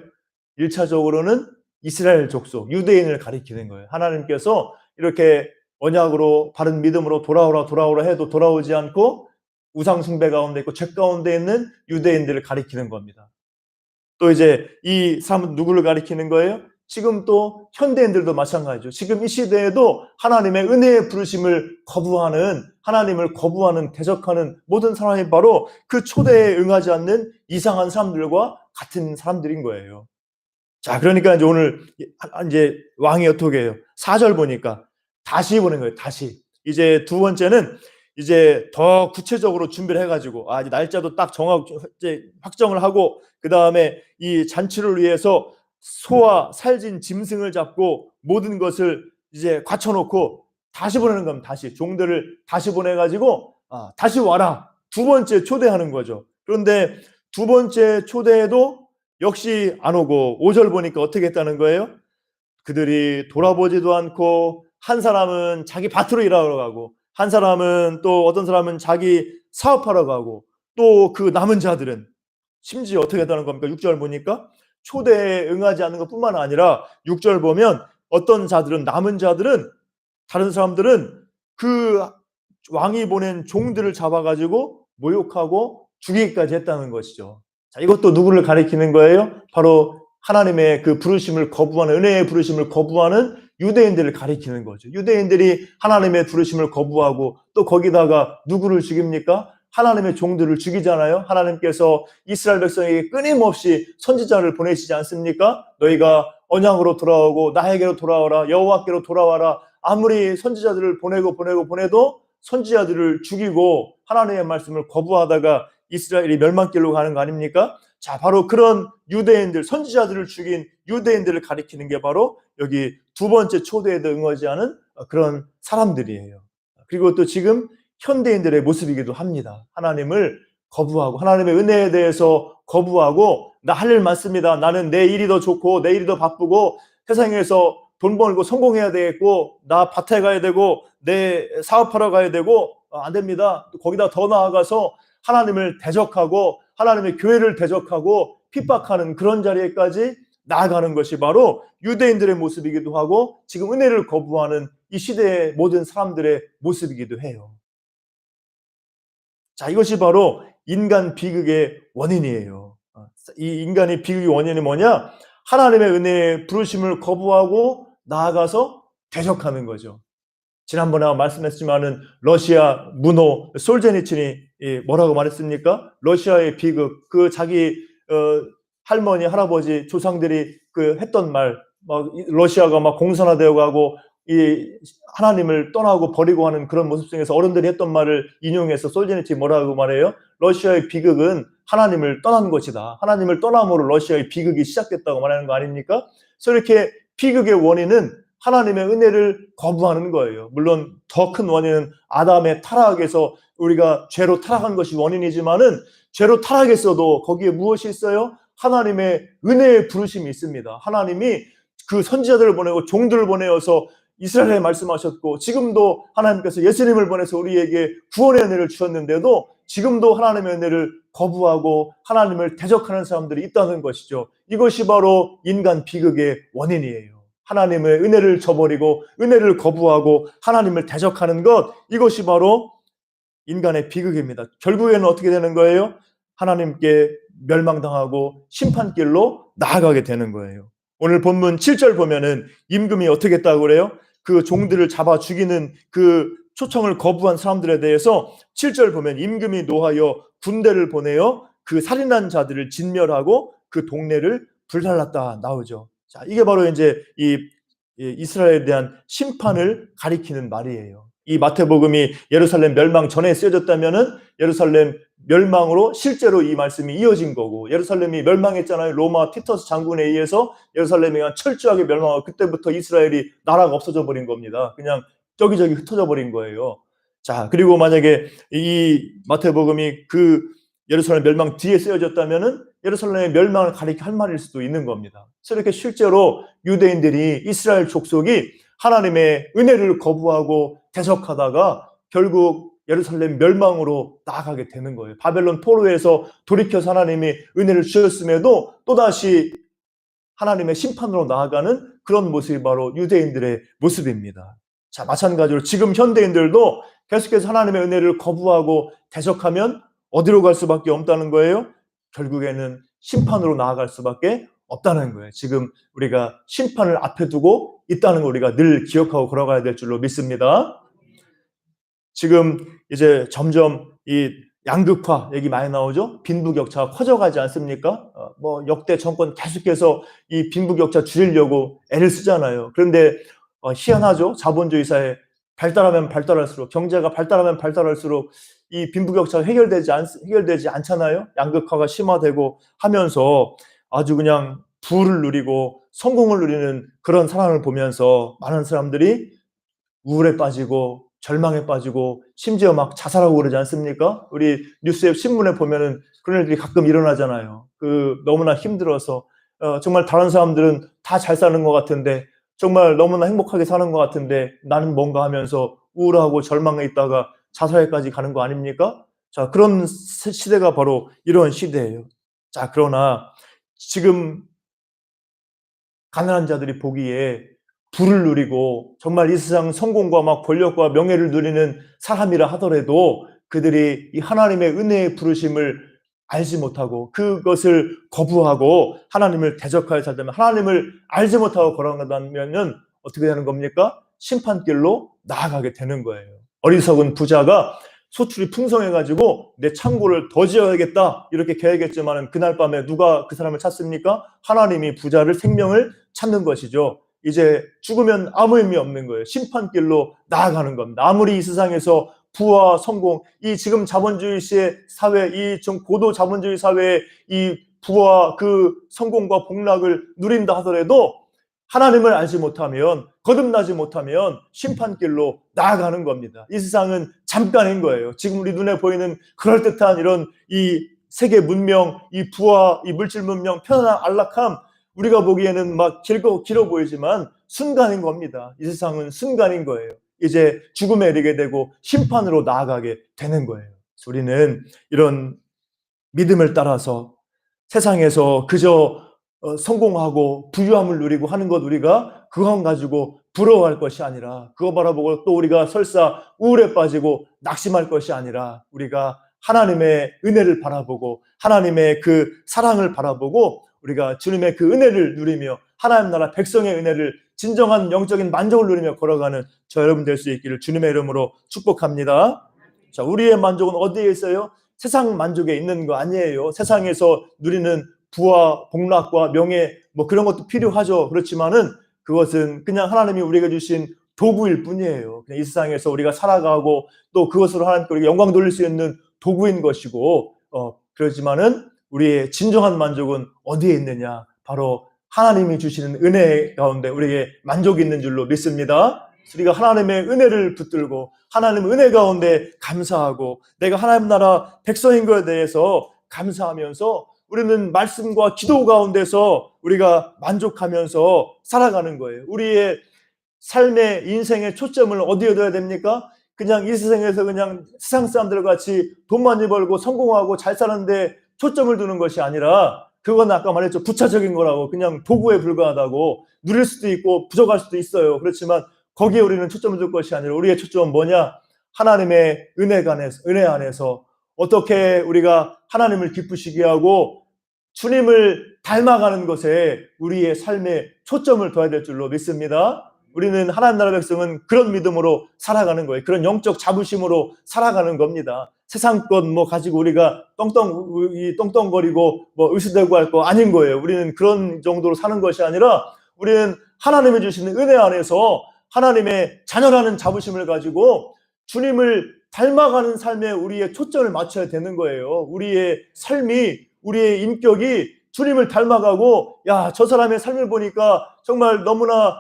1차적으로는 이스라엘 족속, 유대인을 가리키는 거예요. 하나님께서 이렇게 언약으로 바른 믿음으로 돌아오라 해도 돌아오지 않고 우상 숭배 가운데 있고 죄 가운데 있는 유대인들을 가리키는 겁니다. 또 이제 이 사람은 누구를 가리키는 거예요? 지금 또 현대인들도 마찬가지죠. 지금 이 시대에도 하나님의 은혜의 부르심을 거부하는, 하나님을 거부하는, 대적하는 모든 사람이 바로 그 초대에 응하지 않는 이상한 사람들과 같은 사람들인 거예요. 자, 그러니까 이제 오늘 이제 왕이 어떻게 해요? 4절 보니까 다시 보는 거예요. 다시. 이제 두 번째는 이제 더 구체적으로 준비를 해가지고, 이제 날짜도 딱 정하고, 이제 확정을 하고, 그 다음에 이 잔치를 위해서 소와 살진 짐승을 잡고 모든 것을 이제 갖춰놓고 다시 보내는 겁니다. 다시 종들을 다시 보내가지고 다시 와라. 두 번째 초대하는 거죠. 그런데 두 번째 초대에도 역시 안 오고 5절 보니까 어떻게 했다는 거예요? 그들이 돌아보지도 않고 한 사람은 자기 밭으로 일하러 가고 한 사람은 또 어떤 사람은 자기 사업하러 가고 또 그 남은 자들은 심지어 어떻게 했다는 겁니까? 6절 보니까 초대에 응하지 않는 것뿐만 아니라 6절 보면 어떤 자들은, 남은 자들은, 다른 사람들은 그 왕이 보낸 종들을 잡아가지고 모욕하고 죽이기까지 했다는 것이죠. 자, 이것도 누구를 가리키는 거예요? 바로 하나님의 그 부르심을 거부하는, 은혜의 부르심을 거부하는 유대인들을 가리키는 거죠. 유대인들이 하나님의 부르심을 거부하고 또 거기다가 누구를 죽입니까? 하나님의 종들을 죽이잖아요. 하나님께서 이스라엘 백성에게 끊임없이 선지자를 보내시지 않습니까? 너희가 언약으로 돌아오고 나에게로 돌아오라, 여호와께로 돌아와라. 아무리 선지자들을 보내도 선지자들을 죽이고 하나님의 말씀을 거부하다가 이스라엘이 멸망길로 가는 거 아닙니까? 자, 바로 그런 유대인들, 선지자들을 죽인 유대인들을 가리키는 게 바로 여기 두 번째 초대에도 응하지 않은 그런 사람들이에요. 그리고 또 지금 현대인들의 모습이기도 합니다. 하나님을 거부하고 하나님의 은혜에 대해서 거부하고 나 할 일 많습니다. 나는 내 일이 더 좋고 내 일이 더 바쁘고 세상에서 돈 벌고 성공해야 되겠고 나 밭에 가야 되고 내 사업하러 가야 되고 안 됩니다. 거기다 더 나아가서 하나님을 대적하고 하나님의 교회를 대적하고 핍박하는 그런 자리에까지 나아가는 것이 바로 유대인들의 모습이기도 하고 지금 은혜를 거부하는 이 시대의 모든 사람들의 모습이기도 해요. 자, 이것이 바로 인간 비극의 원인이에요. 이 인간의 비극의 원인이 뭐냐? 하나님의 은혜의 부르심을 거부하고 나아가서 대적하는 거죠. 지난번에 말씀했지만은 러시아 문호 솔제니친이 뭐라고 말했습니까? 러시아의 비극, 그 자기 할머니, 할아버지, 조상들이 그 했던 말, 막 러시아가 막 공산화되어 가고 이 하나님을 떠나고 버리고 하는 그런 모습 중에서 어른들이 했던 말을 인용해서 솔제니친이 뭐라고 말해요? 러시아의 비극은 하나님을 떠난 것이다. 하나님을 떠남으로 러시아의 비극이 시작됐다고 말하는 거 아닙니까? 그래서 이렇게 비극의 원인은 하나님의 은혜를 거부하는 거예요. 물론 더 큰 원인은 아담의 타락에서 우리가 죄로 타락한 것이 원인이지만은 죄로 타락했어도 거기에 무엇이 있어요? 하나님의 은혜의 부르심이 있습니다. 하나님이 그 선지자들을 보내고 종들을 보내어서 이스라엘에 말씀하셨고 지금도 하나님께서 예수님을 보내서 우리에게 구원의 은혜를 주셨는데도 지금도 하나님의 은혜를 거부하고 하나님을 대적하는 사람들이 있다는 것이죠. 이것이 바로 인간 비극의 원인이에요. 하나님의 은혜를 저버리고 은혜를 거부하고 하나님을 대적하는 것, 이것이 바로 인간의 비극입니다. 결국에는 어떻게 되는 거예요? 하나님께 멸망당하고 심판길로 나아가게 되는 거예요. 오늘 본문 7절 보면은 임금이 어떻게 했다고 그래요? 그 종들을 잡아 죽이는 그 초청을 거부한 사람들에 대해서 7절 보면 임금이 노하여 군대를 보내어 그 살인한 자들을 진멸하고 그 동네를 불살랐다 나오죠. 자, 이게 바로 이제 이 이스라엘에 대한 심판을 가리키는 말이에요. 이 마태복음이 예루살렘 멸망 전에 쓰여졌다면은 예루살렘 멸망으로 실제로 이 말씀이 이어진 거고, 예루살렘이 멸망했잖아요. 로마 티터스 장군에 의해서 예루살렘이 철저하게 멸망하고 그때부터 이스라엘이 나라가 없어져 버린 겁니다. 그냥 저기저기 흩어져 버린 거예요. 자, 그리고 만약에 이 마태복음이 그 예루살렘 멸망 뒤에 쓰여졌다면은 예루살렘의 멸망을 가리켜 할 말일 수도 있는 겁니다. 그래서 이렇게 실제로 유대인들이 이스라엘 족속이 하나님의 은혜를 거부하고 대적하다가 결국 예루살렘 멸망으로 나아가게 되는 거예요. 바벨론 포로에서 돌이켜서 하나님이 은혜를 주셨음에도 또다시 하나님의 심판으로 나아가는 그런 모습이 바로 유대인들의 모습입니다. 자, 마찬가지로 지금 현대인들도 계속해서 하나님의 은혜를 거부하고 대적하면 어디로 갈 수밖에 없다는 거예요? 결국에는 심판으로 나아갈 수밖에 없다는 거예요. 지금 우리가 심판을 앞에 두고 있다는 걸 우리가 늘 기억하고 걸어가야 될 줄로 믿습니다. 지금 이제 점점 이 양극화 얘기 많이 나오죠. 빈부격차가 커져가지 않습니까? 뭐 역대 정권 계속해서 이 빈부격차 줄이려고 애를 쓰잖아요. 그런데 희한하죠. 자본주의 사회 발달하면 발달할수록, 경제가 발달하면 발달할수록 이 빈부격차가 해결되지 않잖아요. 양극화가 심화되고 하면서 아주 그냥 부를 누리고 성공을 누리는 그런 상황을 보면서 많은 사람들이 우울에 빠지고 절망에 빠지고 심지어 막 자살하고 그러지 않습니까? 우리 뉴스에 신문에 보면은 그런 일들이 가끔 일어나잖아요. 너무나 힘들어서 정말 다른 사람들은 다 잘 사는 것 같은데, 정말 너무나 행복하게 사는 것 같은데 나는 뭔가 하면서 우울하고 절망에 있다가 자살까지 가는 거 아닙니까? 자, 그런 시대가 바로 이런 시대예요. 자, 그러나 지금 가난한 자들이 보기에 부를 누리고 정말 이 세상 성공과 막 권력과 명예를 누리는 사람이라 하더라도 그들이 이 하나님의 은혜의 부르심을 알지 못하고 그것을 거부하고 하나님을 대적하여 살다면, 하나님을 알지 못하고 걸어간다면 어떻게 되는 겁니까? 심판길로 나아가게 되는 거예요. 어리석은 부자가 소출이 풍성해가지고 내 창고를 더 지어야겠다 이렇게 계획했지만 그날 밤에 누가 그 사람을 찾습니까? 하나님이 부자를 생명을 찾는 것이죠. 이제 죽으면 아무 의미 없는 거예요. 심판길로 나아가는 겁니다. 아무리 이 세상에서 부와 성공, 이 지금 자본주의 시의 사회, 이 고도 자본주의 사회의 이 부와 그 성공과 복락을 누린다 하더라도 하나님을 알지 못하면, 거듭나지 못하면 심판길로 나아가는 겁니다. 이 세상은 잠깐인 거예요. 지금 우리 눈에 보이는 그럴듯한 이런 이 세계 문명, 이 부와 이 물질 문명, 편안한 안락함, 우리가 보기에는 막 길어 보이지만 순간인 겁니다. 이 세상은 순간인 거예요. 이제 죽음에 이르게 되고 심판으로 나아가게 되는 거예요. 우리는 이런 믿음을 따라서 세상에서 그저 성공하고 부유함을 누리고 하는 것, 우리가 그것 가지고 부러워할 것이 아니라, 그거 바라보고 또 우리가 설사 우울에 빠지고 낙심할 것이 아니라, 우리가 하나님의 은혜를 바라보고 하나님의 그 사랑을 바라보고 우리가 주님의 그 은혜를 누리며 하나님 나라 백성의 은혜를, 진정한 영적인 만족을 누리며 걸어가는 저 여러분 될 수 있기를 주님의 이름으로 축복합니다. 자, 우리의 만족은 어디에 있어요? 세상 만족에 있는 거 아니에요. 세상에서 누리는 부와 복락과 명예 뭐 그런 것도 필요하죠. 그렇지만은 그것은 그냥 하나님이 우리에게 주신 도구일 뿐이에요. 그냥 이 세상에서 우리가 살아가고 또 그것으로 하나님께 우리가 영광 돌릴 수 있는 도구인 것이고, 그렇지만은 우리의 진정한 만족은 어디에 있느냐? 바로 하나님이 주시는 은혜 가운데 우리에게 만족이 있는 줄로 믿습니다. 우리가 하나님의 은혜를 붙들고 하나님의 은혜 가운데 감사하고 내가 하나님 나라 백성인 것에 대해서 감사하면서 우리는 말씀과 기도 가운데서 우리가 만족하면서 살아가는 거예요. 우리의 삶의 인생의 초점을 어디에 둬야 됩니까? 그냥 이 세상에서 그냥 세상 사람들 같이 돈 많이 벌고 성공하고 잘 사는데 초점을 두는 것이 아니라, 그건 아까 말했죠. 부차적인 거라고, 그냥 도구에 불과하다고, 누릴 수도 있고 부족할 수도 있어요. 그렇지만 거기에 우리는 초점을 둘 것이 아니라 우리의 초점은 뭐냐? 하나님의 은혜 안에서 어떻게 우리가 하나님을 기쁘시게 하고 주님을 닮아가는 것에 우리의 삶에 초점을 둬야 될 줄로 믿습니다. 우리는 하나님 나라 백성은 그런 믿음으로 살아가는 거예요. 그런 영적 자부심으로 살아가는 겁니다. 세상 것 뭐 가지고 우리가 떵떵거리고 뭐 의수대고 할 거 아닌 거예요. 우리는 그런 정도로 사는 것이 아니라, 우리는 하나님이 주시는 은혜 안에서 하나님의 자녀라는 자부심을 가지고 주님을 닮아가는 삶에 우리의 초점을 맞춰야 되는 거예요. 우리의 삶이, 우리의 인격이 주님을 닮아가고, 야, 저 사람의 삶을 보니까 정말 너무나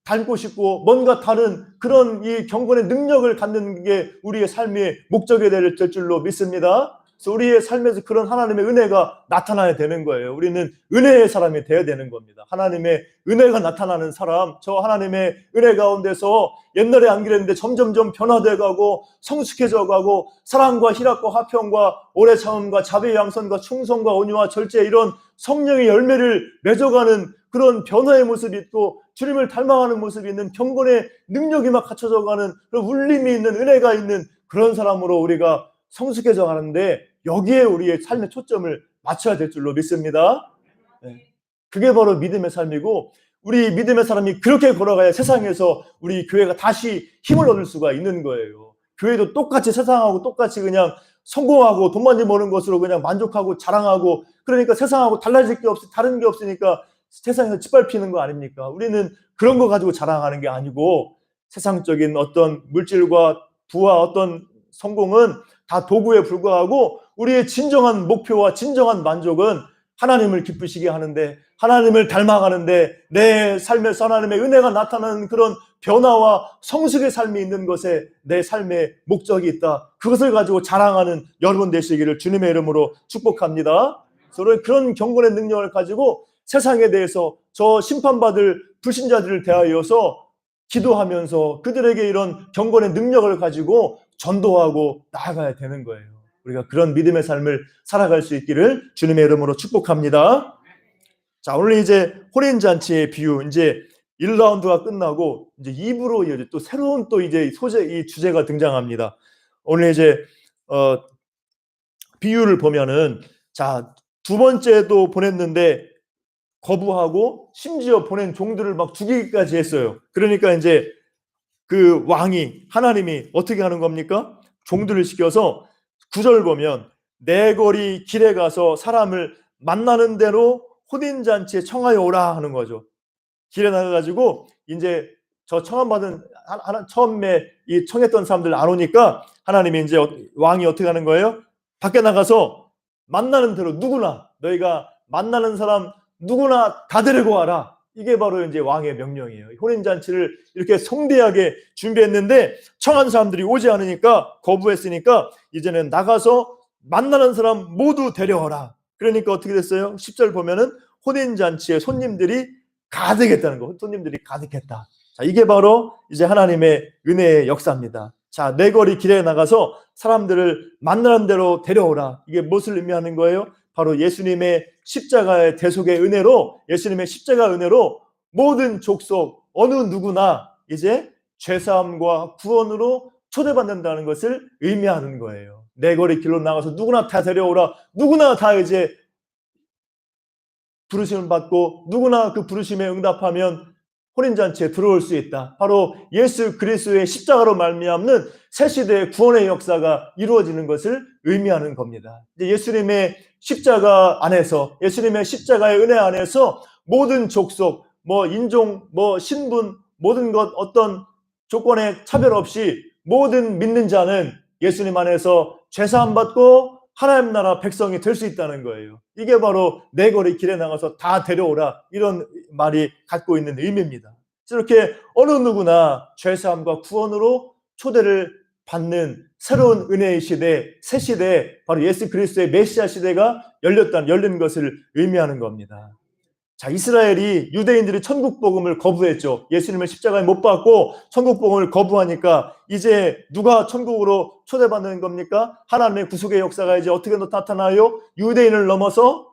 닮고 싶고 뭔가 다른 그런 이 경건의 능력을 갖는 게 우리의 삶의 목적이 될 줄로 믿습니다. 그래서 우리의 삶에서 그런 하나님의 은혜가 나타나야 되는 거예요. 우리는 은혜의 사람이 되어야 되는 겁니다. 하나님의 은혜가 나타나는 사람, 저 하나님의 은혜 가운데서 옛날에 안 그랬는데 점점점 변화돼 가고 성숙해져 가고 사랑과 희락과 화평과 오래 참음과 자비 양선과 충성과 온유와 절제, 이런 성령의 열매를 맺어가는 그런 변화의 모습이 있고 주님을 닮아가는 모습이 있는 경건의 능력이 막 갖춰져 가는 그런 울림이 있는 은혜가 있는 그런 사람으로 우리가 성숙해져 가는데, 여기에 우리의 삶의 초점을 맞춰야 될 줄로 믿습니다. 그게 바로 믿음의 삶이고, 우리 믿음의 사람이 그렇게 걸어가야 세상에서 우리 교회가 다시 힘을 얻을 수가 있는 거예요. 교회도 똑같이 세상하고 똑같이 그냥 성공하고 돈 많이 버는 것으로 그냥 만족하고 자랑하고, 그러니까 세상하고 달라질 게 다른 게 없으니까 세상에서 짓밟히는 거 아닙니까? 우리는 그런 거 가지고 자랑하는 게 아니고, 세상적인 어떤 물질과 부와 어떤 성공은 다 도구에 불과하고, 우리의 진정한 목표와 진정한 만족은 하나님을 기쁘시게 하는데, 하나님을 닮아가는데, 내 삶에서 하나님의 은혜가 나타나는 그런 변화와 성숙의 삶이 있는 것에 내 삶의 목적이 있다. 그것을 가지고 자랑하는 여러분 되시기를 주님의 이름으로 축복합니다. 서로 그런 경건의 능력을 가지고 세상에 대해서 저 심판받을 불신자들을 대하여서 기도하면서 그들에게 이런 경건의 능력을 가지고 전도하고 나아가야 되는 거예요. 우리가 그런 믿음의 삶을 살아갈 수 있기를 주님의 이름으로 축복합니다. 자, 오늘 이제 혼인잔치의 비유, 이제 1라운드가 끝나고 이제 2부로 이어져 또 새로운 또 이제 이 주제가 등장합니다. 오늘 이제 비유를 보면은, 자, 두 번째도 보냈는데 거부하고 심지어 보낸 종들을 막 죽이기까지 했어요. 그러니까 이제 그 왕이 하나님이 어떻게 하는 겁니까? 종들을 시켜서 9절 보면 내거리 길에 가서 사람을 만나는 대로 혼인잔치에 청하여 오라 하는 거죠. 길에 나가가지고 이제 저 청함받은 처음에 이 청했던 사람들 안 오니까 하나님이 이제 왕이 어떻게 하는 거예요? 밖에 나가서 만나는 대로 누구나 너희가 만나는 사람 누구나 다 데리고 와라. 이게 바로 이제 왕의 명령이에요. 혼인잔치를 이렇게 성대하게 준비했는데 청한 사람들이 오지 않으니까 거부했으니까 이제는 나가서 만나는 사람 모두 데려와라. 그러니까 어떻게 됐어요? 10절 보면은 혼인잔치에 손님들이 가득했다는 거. 손님들이 가득했다. 자, 이게 바로 이제 하나님의 은혜의 역사입니다. 자, 내 거리 길에 나가서 사람들을 만나는 대로 데려오라. 이게 무엇을 의미하는 거예요? 바로 예수님의 십자가의 대속의 은혜로, 예수님의 십자가 은혜로 모든 족속 어느 누구나 이제 죄사함과 구원으로 초대받는다는 것을 의미하는 거예요. 내 거리 길로 나가서 누구나 다 데려오라. 누구나 다 이제 부르심을 받고 누구나 그 부르심에 응답하면 혼인잔치에 들어올 수 있다. 바로 예수 그리스도의 십자가로 말미암는 새 시대의 구원의 역사가 이루어지는 것을 의미하는 겁니다. 예수님의 십자가 안에서, 예수님의 십자가의 은혜 안에서 모든 족속, 인종, 신분, 모든 것 어떤 조건에 차별 없이 모든 믿는 자는 예수님 안에서 죄사함 받고 하나님 나라 백성이 될 수 있다는 거예요. 이게 바로 내 거리 길에 나가서 다 데려오라, 이런 말이 갖고 있는 의미입니다. 이렇게 어느 누구나 죄사함과 구원으로 초대를 받는 새로운 은혜의 시대, 새 시대, 바로 예수 그리스도의 메시아 시대가 열린 것을 의미하는 겁니다. 자, 이스라엘이 유대인들이 천국 복음을 거부했죠. 예수님을 십자가에 못 박고 천국 복음을 거부하니까 이제 누가 천국으로 초대받는 겁니까? 하나님의 구속의 역사가 이제 어떻게 나타나요? 유대인을 넘어서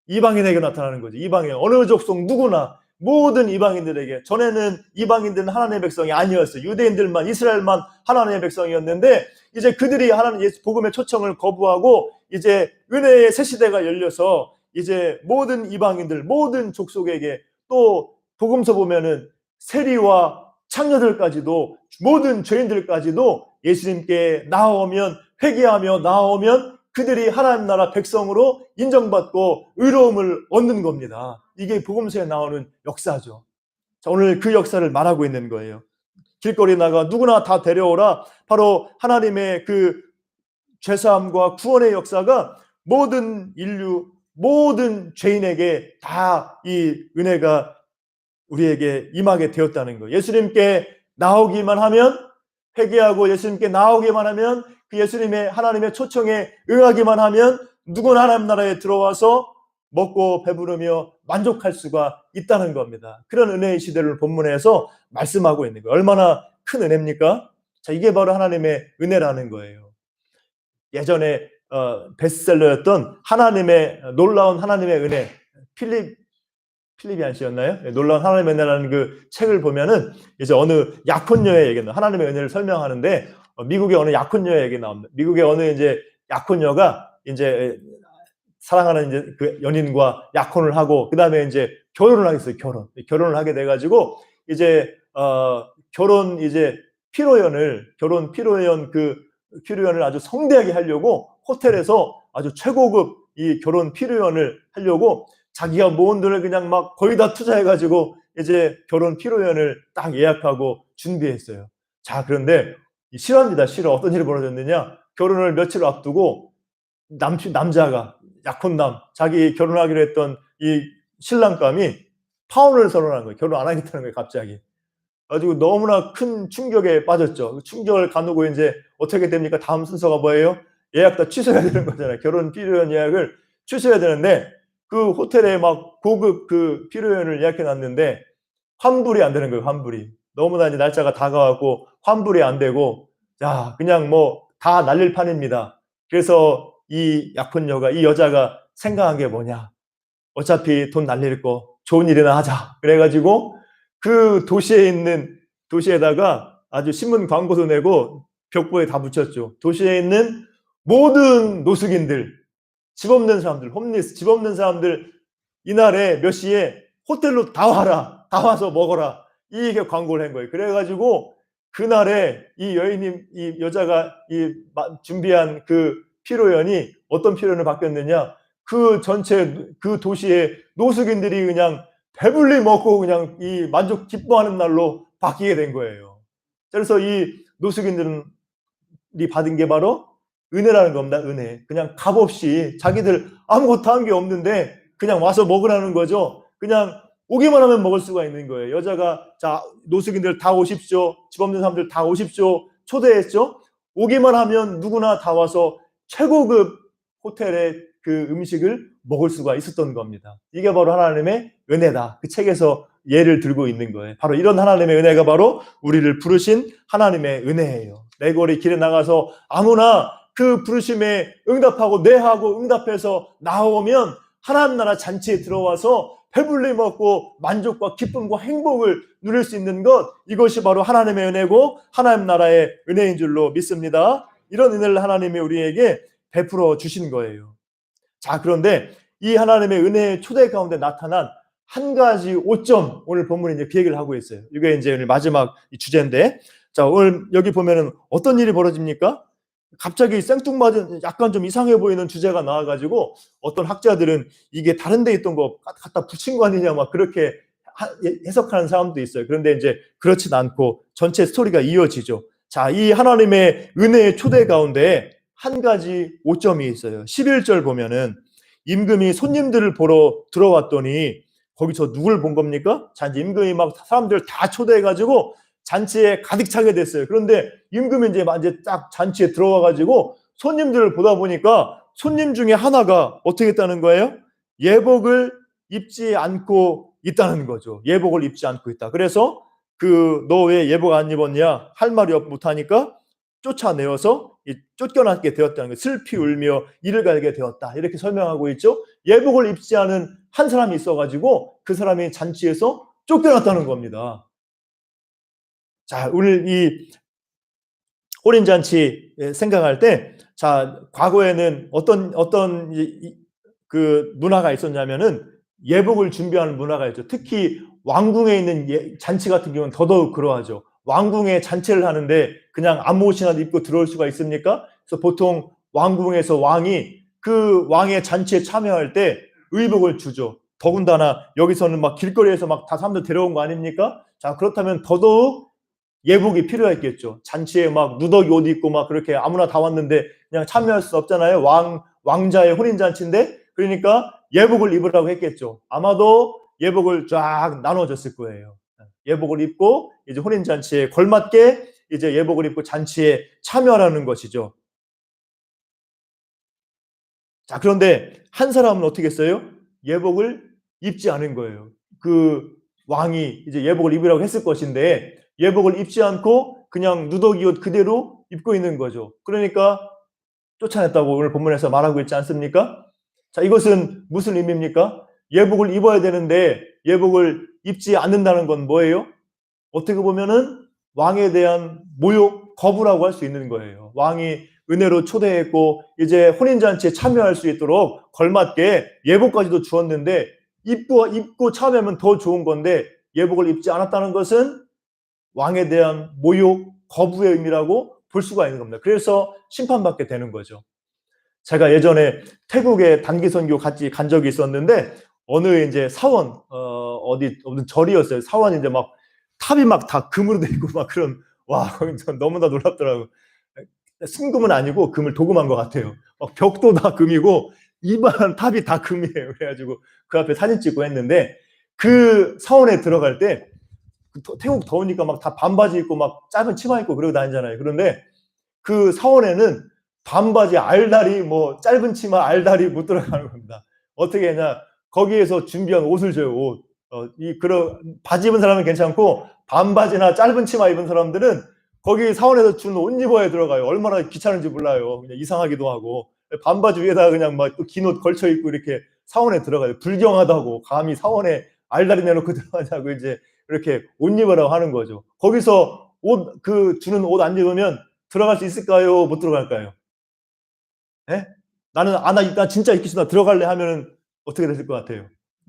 이방인에게 나타나는 거죠. 이방인, 어느 족속 누구나, 모든 이방인들에게. 전에는 이방인들은 하나님의 백성이 아니었어요. 유대인들만, 이스라엘만 하나님의 백성이었는데 이제 그들이 하나님 예수 복음의 초청을 거부하고 이제 은혜의 새 시대가 열려서 이제 모든 이방인들, 모든 족속에게, 또 복음서 보면은 세리와 창녀들까지도, 모든 죄인들까지도 예수님께 나오면, 회개하며 나오면 그들이 하나님 나라 백성으로 인정받고 의로움을 얻는 겁니다. 이게 복음서에 나오는 역사죠. 자, 오늘 그 역사를 말하고 있는 거예요. 길거리 나가 누구나 다 데려오라. 바로 하나님의 그 죄사함과 구원의 역사가 모든 인류, 모든 죄인에게 다 이 은혜가 우리에게 임하게 되었다는 거예요. 예수님께 나오기만 하면, 회개하고 예수님께 나오기만 하면, 그 예수님의 하나님의 초청에 응하기만 하면 누구나 하나님 나라에 들어와서 먹고 배부르며 만족할 수가 있다는 겁니다. 그런 은혜의 시대를 본문에서 말씀하고 있는 거예요. 얼마나 큰 은혜입니까? 자, 이게 바로 하나님의 은혜라는 거예요. 예전에 베스트셀러였던 놀라운 하나님의 은혜, 필립이안 씨였나요? 놀라운 하나님의 은혜라는 그 책을 보면은 이제 어느 약혼녀의 얘기는, 하나님의 은혜를 설명하는데 미국의 어느 약혼녀의 얘기 나옵니다. 미국의 어느 이제 약혼녀가 이제 사랑하는 이제 그 연인과 약혼을 하고, 그 다음에 이제 결혼을 하겠어요. 결혼을 하게 돼가지고 이제 결혼 피로연을 아주 성대하게 하려고 호텔에서 아주 최고급 이 결혼 피로연을 하려고 자기가 모은 돈을 그냥 막 거의 다 투자해가지고 이제 결혼 피로연을 딱 예약하고 준비했어요. 자, 그런데 실화입니다. 실화. 어떤 일이 벌어졌느냐? 결혼을 며칠 앞두고 남자가, 약혼남, 자기 결혼하기로 했던 이 신랑감이 파혼을 선언한 거예요. 결혼 안 하겠다는 거예요, 갑자기. 가지고 너무나 큰 충격에 빠졌죠. 충격을 가누고 이제 어떻게 됩니까? 다음 순서가 뭐예요? 예약 다 취소해야 되는 거잖아요. 결혼 피로연 예약을 취소해야 되는데 그 호텔에 막 고급 그 피로연을 예약해 놨는데 환불이 안 되는 거예요. 환불이. 너무나 이제 날짜가 다가왔고 환불이 안 되고, 자, 그냥 다 날릴 판입니다. 그래서 이 약혼녀가, 이 여자가 생각한 게 뭐냐? 어차피 돈 날릴 거 좋은 일이나 하자. 그래가지고 그 도시에다가 아주 신문 광고도 내고 벽보에 다 붙였죠. 도시에 있는 모든 노숙인들, 집 없는 사람들, 홈리스, 집 없는 사람들 이날에 몇 시에 호텔로 다 와라. 다 와서 먹어라. 이게 광고를 한 거예요. 그래가지고 그날에 이 여자가 준비한 그 피로연이 어떤 피로연을 바뀌었느냐. 그 전체 그 도시의 노숙인들이 그냥 배불리 먹고 그냥 이 만족 기뻐하는 날로 바뀌게 된 거예요. 그래서 이 노숙인들이 받은 게 바로 은혜라는 겁니다. 은혜. 그냥 값없이 자기들 아무것도 한 게 없는데 그냥 와서 먹으라는 거죠. 그냥 오기만 하면 먹을 수가 있는 거예요. 여자가 자 노숙인들 다 오십시오. 집 없는 사람들 다 오십시오. 초대했죠. 오기만 하면 누구나 다 와서 최고급 호텔의 그 음식을 먹을 수가 있었던 겁니다. 이게 바로 하나님의 은혜다. 그 책에서 예를 들고 있는 거예요. 바로 이런 하나님의 은혜가 바로 우리를 부르신 하나님의 은혜예요. 내거리 길에 나가서 아무나 그 부르심에 응답하고 네 하고 응답해서 나오면 하나님 나라 잔치에 들어와서 배불리 먹고 만족과 기쁨과 행복을 누릴 수 있는 것, 이것이 바로 하나님의 은혜고 하나님 나라의 은혜인 줄로 믿습니다. 이런 은혜를 하나님이 우리에게 베풀어 주신 거예요. 자, 그런데 이 하나님의 은혜의 초대 가운데 나타난 한 가지 오점, 오늘 본문이 이제 그 얘기를 하고 있어요. 이게 이제 오늘 마지막 주제인데, 자, 오늘 여기 보면은 어떤 일이 벌어집니까? 갑자기 생뚱맞은 약간 좀 이상해 보이는 주제가 나와가지고 어떤 학자들은 이게 다른 데 있던 거 갖다 붙인 거 아니냐 막 그렇게 해석하는 사람도 있어요. 그런데 이제 그렇진 않고 전체 스토리가 이어지죠. 자, 이 하나님의 은혜의 초대 가운데 한 가지 오점이 있어요. 11절 보면은 임금이 손님들을 보러 들어왔더니 거기서 누굴 본 겁니까? 자, 이제 임금이 막 사람들 다 초대해가지고 잔치에 가득 차게 됐어요. 그런데 임금이 이제 딱 잔치에 들어와가지고 손님들을 보다 보니까 손님 중에 하나가 어떻게 했다는 거예요? 예복을 입지 않고 있다는 거죠. 예복을 입지 않고 있다. 그래서 너 왜 예복 안 입었냐? 할 말이 못하니까 쫓아내어서 쫓겨나게 되었다는 거예요. 슬피 울며 이를 갈게 되었다. 이렇게 설명하고 있죠. 예복을 입지 않은 한 사람이 있어가지고 그 사람이 잔치에서 쫓겨났다는 겁니다. 자, 오늘 이 호린잔치 생각할 때, 자, 과거에는 어떤 그 문화가 있었냐면은 예복을 준비하는 문화가 있죠. 특히 왕궁에 있는 잔치 같은 경우는 더더욱 그러하죠. 왕궁에 잔치를 하는데 그냥 아무 옷이나 입고 들어올 수가 있습니까? 그래서 보통 왕궁에서 왕이 그 왕의 잔치에 참여할 때 의복을 주죠. 더군다나 여기서는 막 길거리에서 막 다 사람들 데려온 거 아닙니까? 자, 그렇다면 더더욱 예복이 필요했겠죠. 잔치에 막 누더기 옷 입고 막 그렇게 아무나 다 왔는데 그냥 참여할 수 없잖아요. 왕자의 혼인잔치인데, 그러니까 예복을 입으라고 했겠죠. 아마도 예복을 쫙 나눠줬을 거예요. 예복을 입고 이제 혼인잔치에 걸맞게 이제 예복을 입고 잔치에 참여하라는 것이죠. 자, 그런데 한 사람은 어떻게 했어요? 예복을 입지 않은 거예요. 그 왕이 이제 예복을 입으라고 했을 것인데 예복을 입지 않고 그냥 누더기 옷 그대로 입고 있는 거죠. 그러니까 쫓아냈다고 오늘 본문에서 말하고 있지 않습니까? 자, 이것은 무슨 의미입니까? 예복을 입어야 되는데 예복을 입지 않는다는 건 뭐예요? 어떻게 보면은 왕에 대한 모욕, 거부라고 할 수 있는 거예요. 왕이 은혜로 초대했고 이제 혼인잔치에 참여할 수 있도록 걸맞게 예복까지도 주었는데 입고 참여하면 더 좋은 건데 예복을 입지 않았다는 것은 왕에 대한 모욕, 거부의 의미라고 볼 수가 있는 겁니다. 그래서 심판받게 되는 거죠. 제가 예전에 태국에 단기 선교 같이 간 적이 있었는데 어느 이제 사원 어느 절이었어요. 사원이 이제 막 탑이 막 다 금으로 돼 있고 막 그런, 와, 너무나 놀랍더라고. 순금은 아니고 금을 도금한 것 같아요. 막 벽도 다 금이고 이만한 탑이 다 금이에요. 그래가지고 그 앞에 사진 찍고 했는데 그 사원에 들어갈 때 태국 더우니까 막 다 반바지 입고 막 짧은 치마 입고 그러고 다니잖아요. 그런데 그 사원에는 반바지 알다리 뭐 짧은 치마 알다리 못 들어가는 겁니다. 어떻게 했냐? 거기에서 준비한 옷을 줘요. 옷. 그런 바지 입은 사람은 괜찮고 반바지나 짧은 치마 입은 사람들은 거기 사원에서 준 옷 입어야 들어가요. 얼마나 귀찮은지 몰라요. 그냥 이상하기도 하고 반바지 위에다가 그냥 막 또 긴 옷 걸쳐 입고 이렇게 사원에 들어가요. 불경하다고 감히 사원에 알다리 내놓고 들어가냐고 이제 이렇게 옷 입으라고 하는 거죠. 거기서 주는 옷 안 입으면 들어갈 수 있을까요? 못 들어갈까요? 예? 나 진짜 입기 싫다 들어갈래 하면은 어떻게 됐을 것 같아요?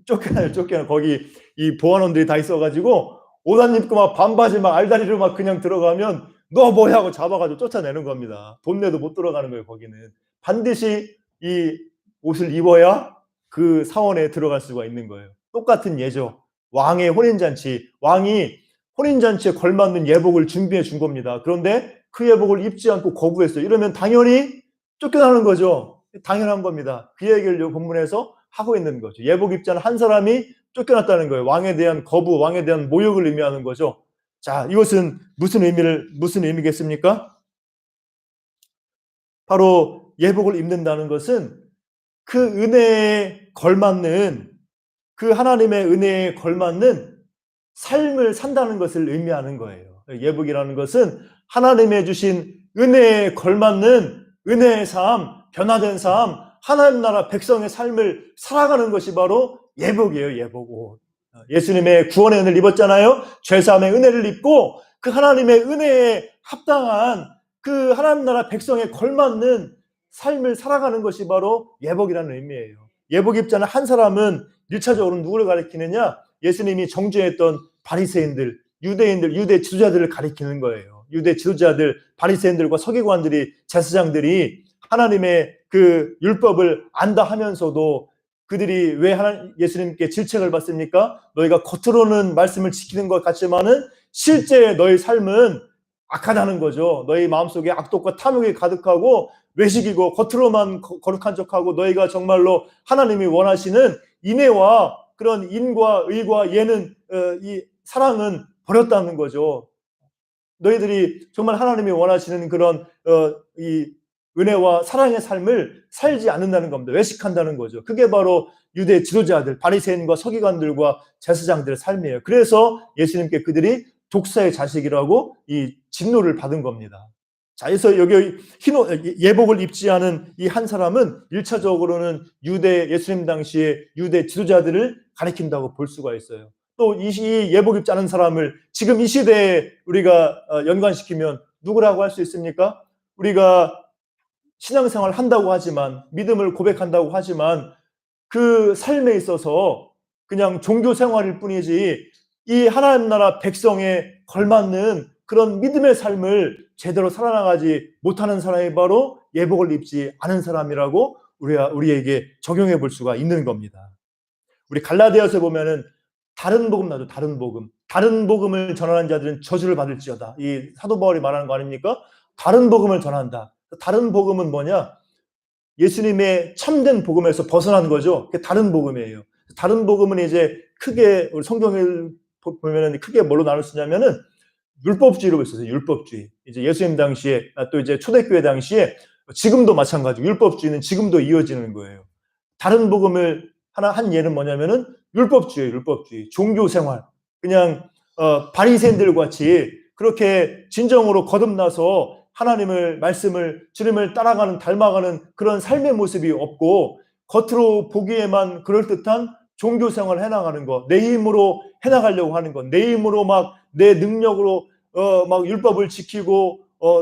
쫓겨나요. 거기 이 보안원들이 다 있어가지고 옷 안 입고 막 반바지 막 알다리로 막 그냥 들어가면 너 뭐야 하고 잡아가지고 쫓아내는 겁니다. 돈 내도 못 들어가는 거예요. 거기는 반드시 이 옷을 입어야 그 사원에 들어갈 수가 있는 거예요. 똑같은 예죠. 왕의 혼인잔치, 왕이 혼인잔치에 걸맞는 예복을 준비해 준 겁니다. 그런데 그 예복을 입지 않고 거부했어요. 이러면 당연히 쫓겨나는 거죠. 당연한 겁니다. 그 얘기를 이 본문에서 하고 있는 거죠. 예복 입지 않은 한 사람이 쫓겨났다는 거예요. 왕에 대한 거부, 왕에 대한 모욕을 의미하는 거죠. 자, 이것은 무슨 의미겠습니까? 바로 예복을 입는다는 것은 그 은혜에 걸맞는, 그 하나님의 은혜에 걸맞는 삶을 산다는 것을 의미하는 거예요. 예복이라는 것은 하나님의 주신 은혜에 걸맞는 은혜의 삶, 변화된 삶, 하나님 나라 백성의 삶을 살아가는 것이 바로 예복이에요. 예복. 예수님의 구원의 은혜를 입었잖아요. 죄사함의 은혜를 입고 그 하나님의 은혜에 합당한 그 하나님 나라 백성에 걸맞는 삶을 살아가는 것이 바로 예복이라는 의미예요. 예복 입지 않은 한 사람은 1차적으로 누구를 가리키느냐? 예수님이 정죄했던 바리새인들, 유대인들, 유대 지도자들을 가리키는 거예요. 유대 지도자들, 바리새인들과 서기관들이, 제사장들이 하나님의 그 율법을 안다 하면서도 그들이 왜 예수님께 질책을 받습니까? 너희가 겉으로는 말씀을 지키는 것 같지만은 실제 너희 삶은 악하다는 거죠. 너희 마음속에 악독과 탐욕이 가득하고 외식이고 겉으로만 거룩한 척하고 너희가 정말로 하나님이 원하시는 인애와 그런 인과 의와 예는 이 사랑은 버렸다는 거죠. 너희들이 정말 하나님이 원하시는 그런 이 은혜와 사랑의 삶을 살지 않는다는 겁니다. 외식한다는 거죠. 그게 바로 유대 지도자들, 바리새인과 서기관들과 제사장들의 삶이에요. 그래서 예수님께 그들이 독사의 자식이라고 이 진노를 받은 겁니다. 자, 그래서 여기 예복을 입지 않은 이 한 사람은 1차적으로는 예수님 당시에 유대 지도자들을 가리킨다고 볼 수가 있어요. 또 이 예복 입지 않은 사람을 지금 이 시대에 우리가 연관시키면 누구라고 할 수 있습니까? 우리가 신앙생활을 한다고 하지만, 믿음을 고백한다고 하지만 그 삶에 있어서 그냥 종교 생활일 뿐이지 이 하나님 나라 백성에 걸맞는 그런 믿음의 삶을 제대로 살아나가지 못하는 사람이 바로 예복을 입지 않은 사람이라고 우리에게 적용해 볼 수가 있는 겁니다. 우리 갈라디아서 보면은 다른 복음 나죠. 다른 복음을 전하는 자들은 저주를 받을지어다. 이 사도 바울이 말하는 거 아닙니까? 다른 복음을 전한다. 다른 복음은 뭐냐? 예수님의 참된 복음에서 벗어난 거죠. 그게 다른 복음이에요. 다른 복음은 이제 크게 우리 성경을 보면은 크게 뭘로 나눌 수 있냐면은 율법주의로 있었어요. 율법주의. 이제 예수님 당시에 또 이제 초대교회 당시에 지금도 마찬가지고 율법주의는 지금도 이어지는 거예요. 다른 복음을 한 예는 뭐냐면은 율법주의. 종교 생활. 그냥 바리새인들 같이 그렇게 진정으로 거듭나서 하나님을 말씀을 주님을 따라가는 닮아가는 그런 삶의 모습이 없고 겉으로 보기에만 그럴듯한 종교 생활을 해나가는 거, 내 힘으로 해나가려고 하는 거, 내 힘으로 막 내 능력으로 막 율법을 지키고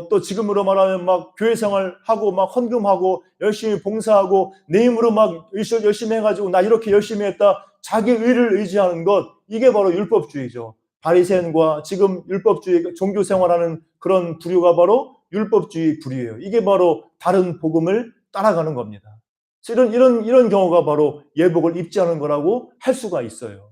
또 지금으로 말하면 막 교회 생활하고 막 헌금하고 열심히 봉사하고 내 힘으로 막 열심히 해가지고 나 이렇게 열심히 했다 자기 의를 의지하는 것, 이게 바로 율법주의죠. 바리새인과 지금 율법주의 종교 생활하는 그런 부류가 바로 율법주의 부류예요. 이게 바로 다른 복음을 따라가는 겁니다. 이런 경우가 바로 예복을 입지 않은 거라고 할 수가 있어요.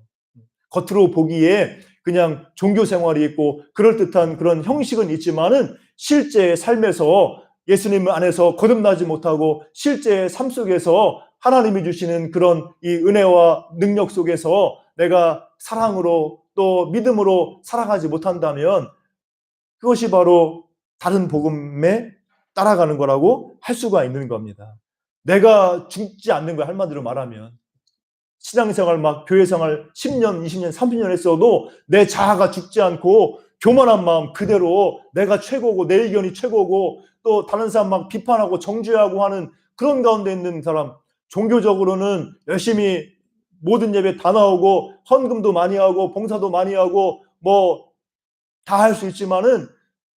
겉으로 보기에 그냥 종교 생활이 있고 그럴듯한 그런 형식은 있지만은 실제 삶에서 예수님 안에서 거듭나지 못하고 실제 삶 속에서 하나님이 주시는 그런 이 은혜와 능력 속에서 내가 사랑으로 또 믿음으로 살아가지 못한다면 그것이 바로 다른 복음에 따라가는 거라고 할 수가 있는 겁니다. 내가 죽지 않는 거야. 한마디로 말하면 신앙생활 막 교회생활 10년, 20년, 30년 했어도 내 자아가 죽지 않고 교만한 마음 그대로 내가 최고고 내 의견이 최고고 또 다른 사람 막 비판하고 정죄하고 하는 그런 가운데 있는 사람, 종교적으로는 열심히 모든 예배 다 나오고 헌금도 많이 하고 봉사도 많이 하고 뭐 다 할 수 있지만은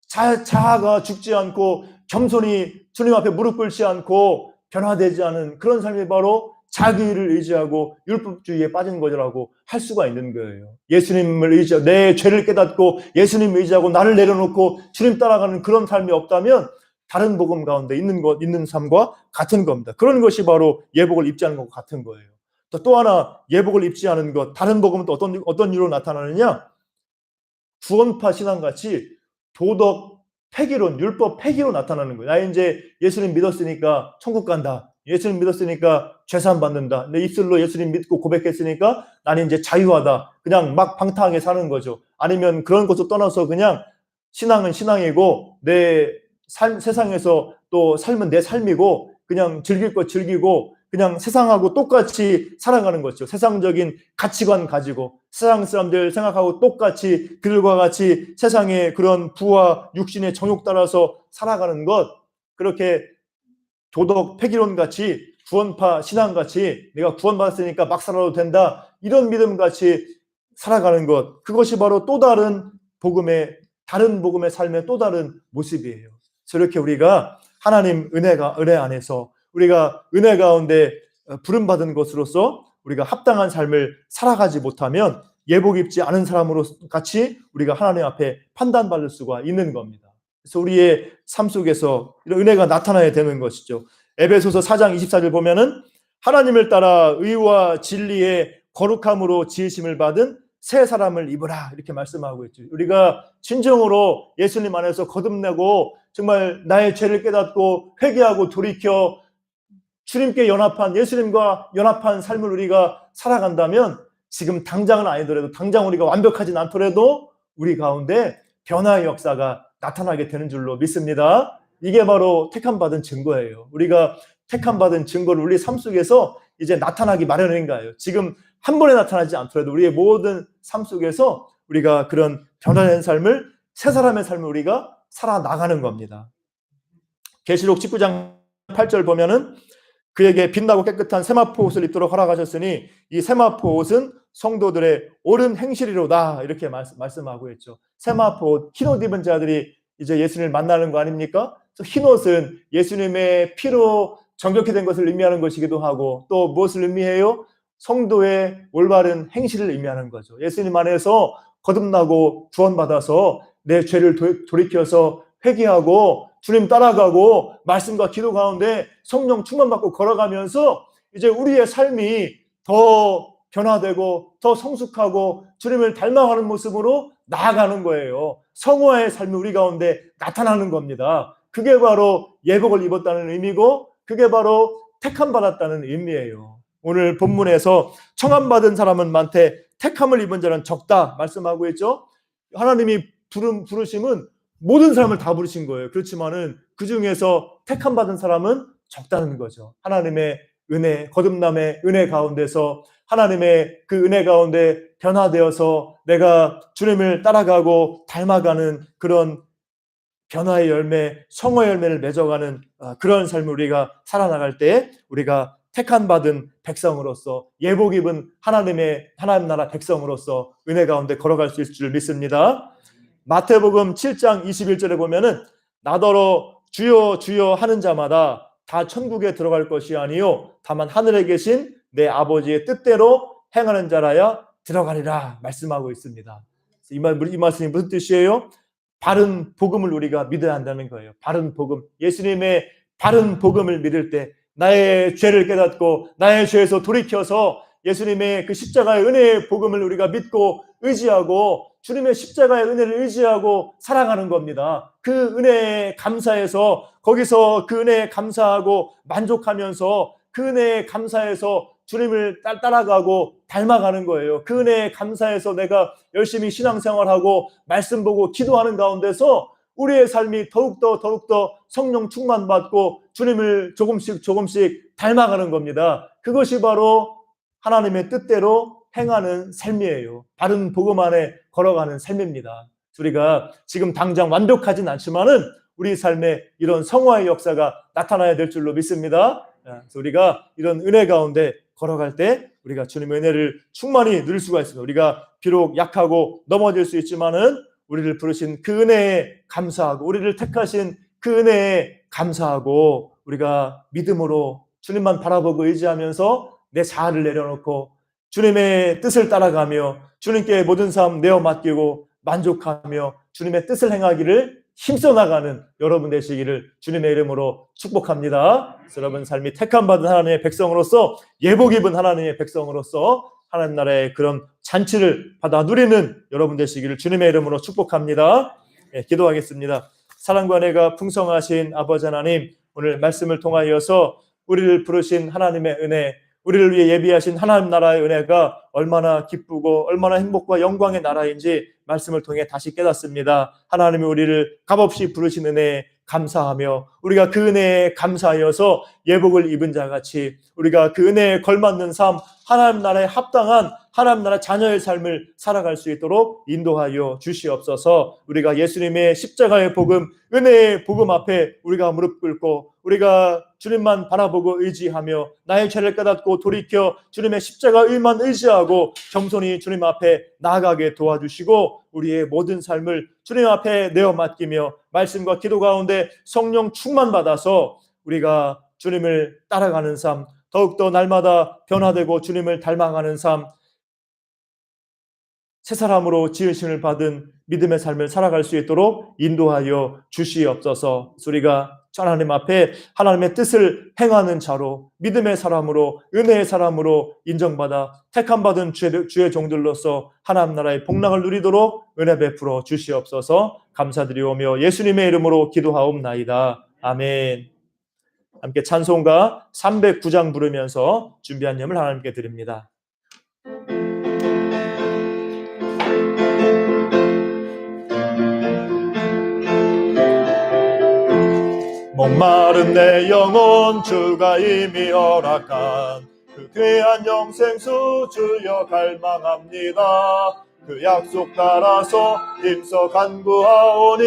자아가 죽지 않고 겸손히 주님 앞에 무릎 꿇지 않고 변화되지 않은 그런 삶이 바로 자기를 의지하고 율법주의에 빠진 거라고 할 수가 있는 거예요. 예수님을 의지하고 내 죄를 깨닫고 예수님을 의지하고 나를 내려놓고 주님 따라가는 그런 삶이 없다면 다른 복음 가운데 있는 삶과 같은 겁니다. 그런 것이 바로 예복을 입지 않은 것과 같은 거예요. 또 하나 예복을 입지 않은 것, 다른 복음은 또 어떤 이유로 나타나느냐? 구원파 신앙같이 도덕 폐기론, 율법 폐기로 나타나는 거예요. 나 이제 예수님 믿었으니까 천국 간다. 예수님 믿었으니까 죄산 받는다. 내 입술로 예수님 믿고 고백했으니까 나는 이제 자유하다. 그냥 막 방탕하게 사는 거죠. 아니면 그런 것도 떠나서 그냥 신앙은 신앙이고 내 삶, 세상에서 또 삶은 내 삶이고 그냥 즐길 것 즐기고 그냥 세상하고 똑같이 살아가는 거죠. 세상적인 가치관 가지고 세상 사람들 생각하고 똑같이 그들과 같이 세상의 그런 부와 육신의 정욕 따라서 살아가는 것, 그렇게 도덕 폐기론 같이 구원파 신앙 같이 내가 구원받았으니까 막 살아도 된다 이런 믿음 같이 살아가는 것, 그것이 바로 또 다른 복음의 삶의 또 다른 모습이에요. 저렇게 우리가 하나님 은혜 안에서 우리가 은혜 가운데 부름받은 것으로서 우리가 합당한 삶을 살아가지 못하면 예복 입지 않은 사람으로 같이 우리가 하나님 앞에 판단받을 수가 있는 겁니다. 그래서 우리의 삶 속에서 이런 은혜가 나타나야 되는 것이죠. 에베소서 4장 24절 보면은 하나님을 따라 의와 진리의 거룩함으로 지으심을 받은 새 사람을 입으라 이렇게 말씀하고 있죠. 우리가 진정으로 예수님 안에서 거듭내고 정말 나의 죄를 깨닫고 회개하고 돌이켜 주님께 연합한, 예수님과 연합한 삶을 우리가 살아간다면 지금 당장은 아니더라도, 당장 우리가 완벽하진 않더라도 우리 가운데 변화의 역사가 나타나게 되는 줄로 믿습니다. 이게 바로 택함받은 증거예요. 우리가 택함받은 증거를 우리 삶 속에서 이제 나타나기 마련인 거예요. 지금 한 번에 나타나지 않더라도 우리의 모든 삶 속에서 우리가 그런 변화된 삶을, 새 사람의 삶을 우리가 살아나가는 겁니다. 계시록 19장 8절 보면은 그에게 빛나고 깨끗한 세마포 옷을 입도록 허락하셨으니 이 세마포 옷은 성도들의 옳은 행실이로다 이렇게 말씀하고 있죠. 세마포 옷, 흰 옷 입은 자들이 이제 예수님을 만나는 거 아닙니까? 흰 옷은 예수님의 피로 정결케 된 것을 의미하는 것이기도 하고 또 무엇을 의미해요? 성도의 올바른 행실을 의미하는 거죠. 예수님 안에서 거듭나고 구원받아서 내 죄를 돌이켜서 회개하고 주님 따라가고 말씀과 기도 가운데 성령 충만받고 걸어가면서 이제 우리의 삶이 더 변화되고 더 성숙하고 주님을 닮아가는 모습으로 나아가는 거예요. 성화의 삶이 우리 가운데 나타나는 겁니다. 그게 바로 예복을 입었다는 의미고 그게 바로 택함 받았다는 의미예요. 오늘 본문에서 청함받은 사람은 많되 택함을 입은 자는 적다 말씀하고 있죠. 하나님이 부르심은 모든 사람을 다 부르신 거예요. 그렇지만은 그 중에서 택함 받은 사람은 적다는 거죠. 하나님의 은혜, 거듭남의 은혜 가운데서 하나님의 그 은혜 가운데 변화되어서 내가 주님을 따라가고 닮아가는 그런 변화의 열매, 성화의 열매를 맺어가는 그런 삶을 우리가 살아나갈 때 우리가 택함 받은 백성으로서 예복 입은 하나님 나라 백성으로서 은혜 가운데 걸어갈 수 있을 줄 믿습니다. 마태복음 7장 21절에 보면은 나더러 주여 주여 하는 자마다 다 천국에 들어갈 것이 아니요 다만 하늘에 계신 내 아버지의 뜻대로 행하는 자라야 들어가리라 말씀하고 있습니다. 이 말씀이 무슨 뜻이에요? 바른 복음을 우리가 믿어야 한다는 거예요. 바른 복음, 예수님의 바른 복음을 믿을 때 나의 죄를 깨닫고 나의 죄에서 돌이켜서 예수님의 그 십자가의 은혜의 복음을 우리가 믿고 의지하고 주님의 십자가의 은혜를 의지하고 살아가는 겁니다. 그 은혜에 감사해서 거기서 그 은혜에 감사하고 만족하면서 그 은혜에 감사해서 주님을 따라가고 닮아가는 거예요. 그 은혜에 감사해서 내가 열심히 신앙생활하고 말씀 보고 기도하는 가운데서 우리의 삶이 더욱더 성령 충만받고 주님을 조금씩 닮아가는 겁니다. 그것이 바로 하나님의 뜻대로 행하는 삶이에요. 바른 복음 안에 걸어가는 삶입니다. 우리가 지금 당장 완벽하진 않지만은 우리 삶에 이런 성화의 역사가 나타나야 될 줄로 믿습니다. 그래서 우리가 이런 은혜 가운데 걸어갈 때 우리가 주님의 은혜를 충만히 누릴 수가 있습니다. 우리가 비록 약하고 넘어질 수 있지만은 우리를 부르신 그 은혜에 감사하고 우리를 택하신 그 은혜에 감사하고 우리가 믿음으로 주님만 바라보고 의지하면서 내 자아를 내려놓고 주님의 뜻을 따라가며 주님께 모든 삶 내어 맡기고 만족하며 주님의 뜻을 행하기를 힘써 나가는 여러분 되시기를 주님의 이름으로 축복합니다. 여러분 삶이 택함받은 하나님의 백성으로서 예복 입은 하나님의 백성으로서 하나님 나라의 그런 잔치를 받아 누리는 여러분 되시기를 주님의 이름으로 축복합니다. 기도하겠습니다. 사랑과 은혜가 풍성하신 아버지 하나님, 오늘 말씀을 통하여서 우리를 부르신 하나님의 은혜, 우리를 위해 예비하신 하나님 나라의 은혜가 얼마나 기쁘고 얼마나 행복과 영광의 나라인지 말씀을 통해 다시 깨닫습니다. 하나님이 우리를 값없이 부르신 은혜에 감사하며 우리가 그 은혜에 감사하여서 예복을 입은 자같이 우리가 그 은혜에 걸맞는 삶, 하나님 나라에 합당한 하나님 나라 자녀의 삶을 살아갈 수 있도록 인도하여 주시옵소서. 우리가 예수님의 십자가의 복음, 은혜의 복음 앞에 우리가 무릎 꿇고 우리가 주님만 바라보고 의지하며 나의 죄를 깨닫고 돌이켜 주님의 십자가 의만 의지하고 겸손히 주님 앞에 나아가게 도와주시고 우리의 모든 삶을 주님 앞에 내어 맡기며 말씀과 기도 가운데 성령 충만받아서 우리가 주님을 따라가는 삶, 더욱더 날마다 변화되고 주님을 닮아가는 삶, 새 사람으로 지으심을 받은 믿음의 삶을 살아갈 수 있도록 인도하여 주시옵소서. 우리가 하나님 앞에 하나님의 뜻을 행하는 자로 믿음의 사람으로 은혜의 사람으로 인정받아 택함받은 주의 종들로서 하나님 나라의 복락을 누리도록 은혜 베풀어 주시옵소서. 감사드리오며 예수님의 이름으로 기도하옵나이다. 아멘. 함께 찬송가 309장 부르면서 준비한 예물 하나님께 드립니다. 목마른 내 영혼 주가 이미 허락한 그 귀한 영생수 주여 갈망합니다. 그 약속 따라서 힘써 간구하오니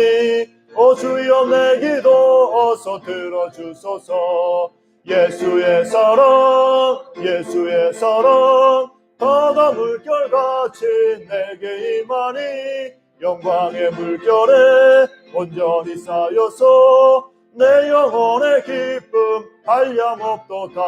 오 주여 내 기도 어서 들어주소서. 예수의 사랑 예수의 사랑 바다 물결같이 내게 임하니 영광의 물결에 온전히 쌓여서 내 영혼의 기쁨 한량없도다.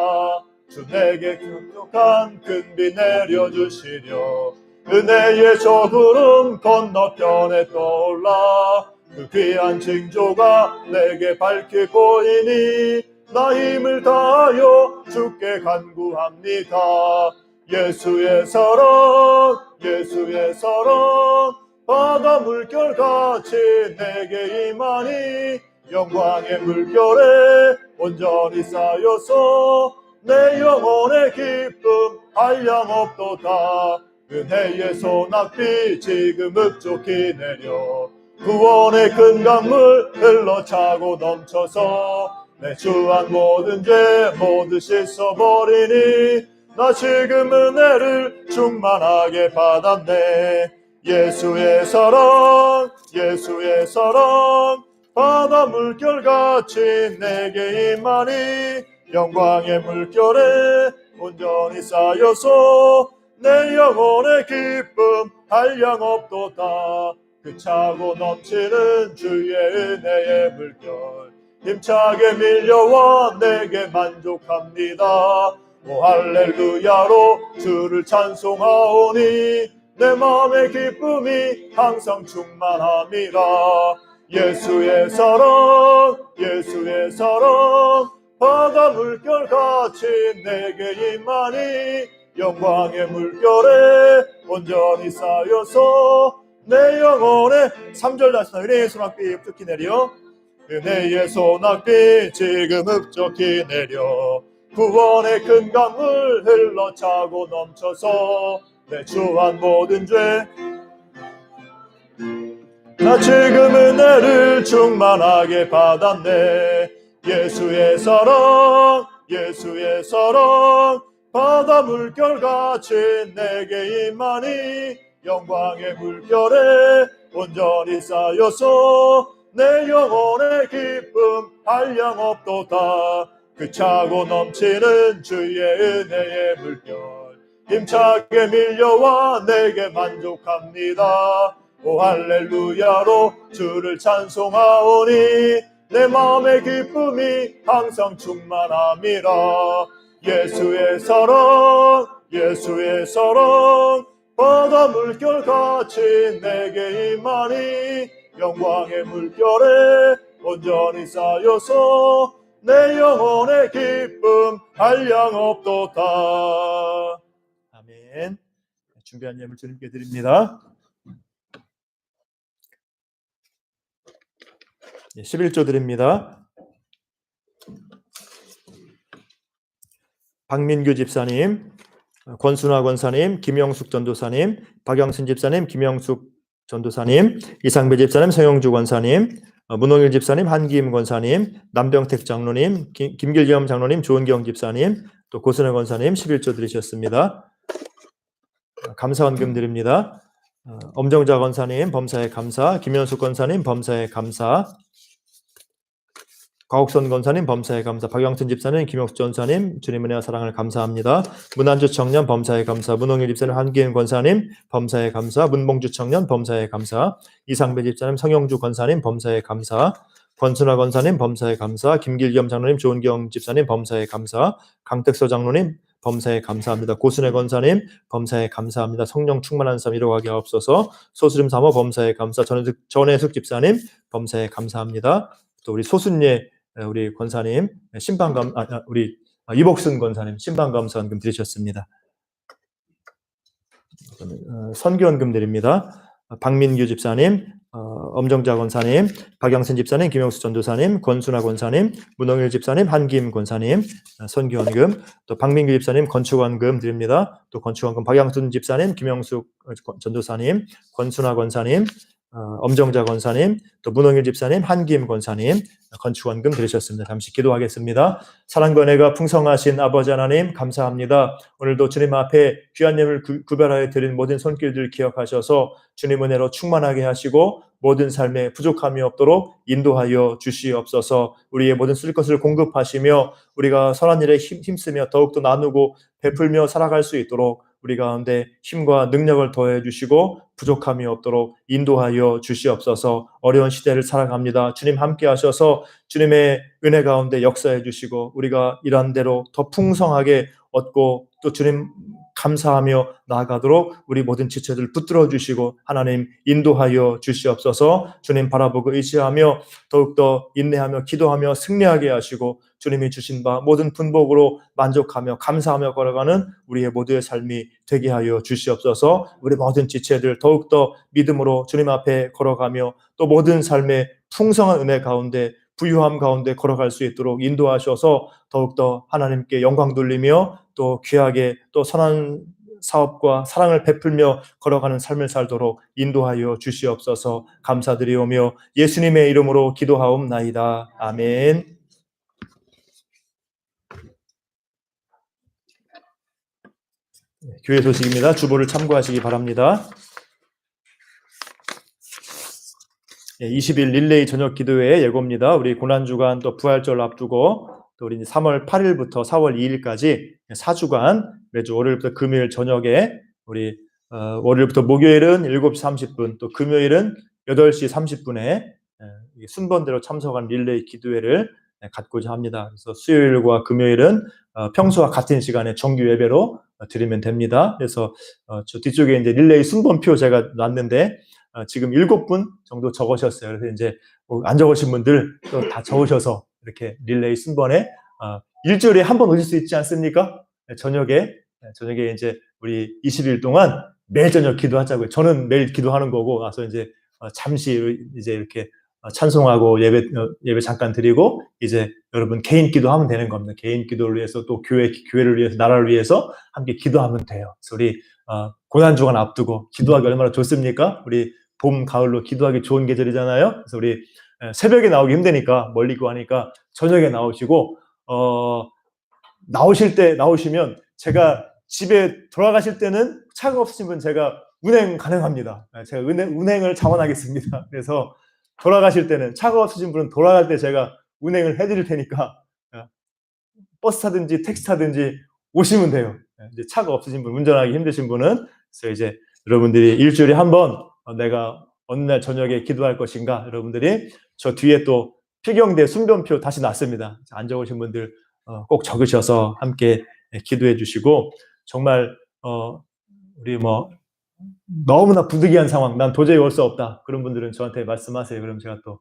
주 내게 촉촉한 큰 비 내려주시려 은혜의 저 구름 건너편에 떠올라 그 귀한 징조가 내게 밝히 보이니 나 힘을 다하여 주께 간구합니다. 예수의 사랑 예수의 사랑 바다 물결같이 내게 임하니 영광의 물결에 온전히 쌓여서 내 영혼의 기쁨 한량없도다. 은혜의 소낙비 지금 흡족히 내려 구원의 큰 강물 흘러차고 넘쳐서 내 주한 모든 죄 모두 씻어버리니 나 지금 은혜를 충만하게 받았네. 예수의 사랑 예수의 사랑 바다 물결같이 내게 임하니 영광의 물결에 온전히 쌓여서 내 영혼의 기쁨 한량없도다. 그 차고 넘치는 주의 은혜의 물결 힘차게 밀려와 내게 만족합니다. 오 할렐루야로 주를 찬송하오니 내 마음의 기쁨이 항상 충만함이라. 예수의 사랑 예수의 사랑 바다 물결같이 내게 임하니 영광의 물결에 온전히 쌓여서 내 영혼의 3절 다시 은혜의 소낙비 흡족히 내려 은혜의 소낙비 지금 흡족히 내려 구원의 큰 강물 흘러차고 넘쳐서 내 주한 모든 죄 나 지금 은혜를 충만하게 받았네. 예수의 사랑 예수의 사랑 바다 물결같이 내게 임하니 영광의 물결에 온전히 쌓여서 내 영혼의 기쁨 한량없도다. 그 차고 넘치는 주의 은혜의 물결 힘차게 밀려와 내게 만족합니다. 오 할렐루야로 주를 찬송하오니 내 마음의 기쁨이 항상 충만함이라. 예수의 사랑 예수의 사랑 바다 물결같이 내게 임하니 영광의 물결에 온전히 쌓여서 내 영혼의 기쁨 한량없도다. 아멘. 준비한 예물 주님께 드립니다. 11조 드립니다. 박민규 집사님, 권순화 권사님, 김영숙 전도사님, 박영순 집사님, 김영숙 전도사님, 이상배 집사님, 성영주 권사님, 문홍일 집사님, 한기임 권사님, 남병택 장로님, 김길겸 장로님, 조은경 집사님, 또 고순혜 권사님 11조 드리셨습니다. 감사원금 드립니다. 엄정자 권사님 범사에 감사, 김현숙 권사님 범사에 감사, 가옥선 권사님 범사에 감사, 박영순 집사님, 김옥수 전사님 주님 은혜와 사랑을 감사합니다. 문안주 청년 범사에 감사, 문홍일 집사님, 한기인 권사님 범사에 감사, 문봉주 청년 범사에 감사, 이상배 집사님, 성영주 권사님 범사에 감사, 권순화 권사님 범사에 감사, 김길겸 장로님, 조은경 집사님 범사에 감사, 강택서 장로님 범사에 감사합니다. 고순혜 권사님 범사에 감사합니다. 성령 충만한 삶 이루어가게 하옵소서. 소수림 사모 범사에 감사, 전혜숙 집사님 범사에 감사합니다. 또 우리 소순예 우리 권사님 신방감 우리 이복순 권사님 신방감사원금 드리셨습니다. 선교원금 드립니다. 박민규 집사님, 엄정자 권사님, 박영선 집사님, 김영수 전도사님, 권순화 권사님, 문홍일 집사님, 한김 권사님 선교원금, 또 박민규 집사님 건축원금 드립니다. 또 건축원금 박영순 집사님, 김영수 전도사님, 권순화 권사님, 엄정자 권사님, 또 문홍일 집사님, 한김 권사님 건축원금 드리셨습니다. 잠시 기도하겠습니다. 사랑과 은혜가 풍성하신 아버지 하나님 감사합니다. 오늘도 주님 앞에 귀한 예물 구별하여 드린 모든 손길들 기억하셔서 주님 은혜로 충만하게 하시고 모든 삶에 부족함이 없도록 인도하여 주시옵소서. 우리의 모든 쓸 것을 공급하시며 우리가 선한 일에 힘쓰며 더욱더 나누고 베풀며 살아갈 수 있도록 우리 가운데 힘과 능력을 더해 주시고 부족함이 없도록 인도하여 주시옵소서. 어려운 시대를 살아갑니다. 주님 함께 하셔서 주님의 은혜 가운데 역사해 주시고 우리가 일한 대로 더 풍성하게 얻고 또 주님 감사하며 나아가도록 우리 모든 지체들 붙들어 주시고 하나님 인도하여 주시옵소서. 주님 바라보고 의지하며 더욱더 인내하며 기도하며 승리하게 하시고 주님이 주신 바 모든 분복으로 만족하며 감사하며 걸어가는 우리의 모두의 삶이 되게 하여 주시옵소서. 우리 모든 지체들 더욱더 믿음으로 주님 앞에 걸어가며 또 모든 삶의 풍성한 은혜 가운데 부유함 가운데 걸어갈 수 있도록 인도하셔서 더욱더 하나님께 영광 돌리며 또 귀하게 또 선한 사업과 사랑을 베풀며 걸어가는 삶을 살도록 인도하여 주시옵소서. 감사드리오며 예수님의 이름으로 기도하옵나이다. 아멘. 교회 소식입니다. 주보를 참고하시기 바랍니다. 20일 릴레이 저녁 기도회 예고입니다. 우리 고난주간 또 부활절 앞두고 또 우리 3월 8일부터 4월 2일까지 4주간 매주 월요일부터 금요일 저녁에 우리 월요일부터 목요일은 7시 30분 또 금요일은 8시 30분에 순번대로 참석한 릴레이 기도회를 갖고자 합니다. 그래서 수요일과 금요일은 평소와 같은 시간에 정규 예배로 드리면 됩니다. 그래서 저 뒤쪽에 이제 릴레이 순번표 제가 놨는데 지금 7분 정도 적으셨어요. 그래서 이제 안 적으신 분들 또 다 적으셔서 이렇게 릴레이 순번에 일주일에 한 번 오실 수 있지 않습니까? 저녁에 이제 우리 20일 동안 매일 저녁 기도하자고요. 저는 매일 기도하는 거고 와서 이제 잠시 이제 이렇게 찬송하고 예배 잠깐 드리고 이제 여러분 개인 기도하면 되는 겁니다. 개인 기도를 위해서 또 교회를 위해서 나라를 위해서 함께 기도하면 돼요. 그래서 우리 고난주간 앞두고 기도하기 얼마나 좋습니까? 우리 봄, 가을로 기도하기 좋은 계절이잖아요. 그래서 우리 새벽에 나오기 힘드니까 멀리 구하니까 저녁에 나오시고 나오시면 제가 집에 돌아가실 때는 차가 없으신 분 제가 운행 가능합니다. 제가 운행을 자원하겠습니다. 그래서 돌아가실 때는 차가 없으신 분은 돌아갈 때 제가 운행을 해드릴 테니까 버스 타든지 택시 타든지 오시면 돼요. 이제 차가 없으신 분, 운전하기 힘드신 분은 그래서 이제 여러분들이 일주일에 한 번 내가 어느 날 저녁에 기도할 것인가 여러분들이 저 뒤에 또 필경대 순번표 다시 놨습니다. 안 적으신 분들 꼭 적으셔서 함께 기도해 주시고 정말 우리 너무나 부득이한 상황, 난 도저히 올 수 없다. 그런 분들은 저한테 말씀하세요. 그럼 제가 또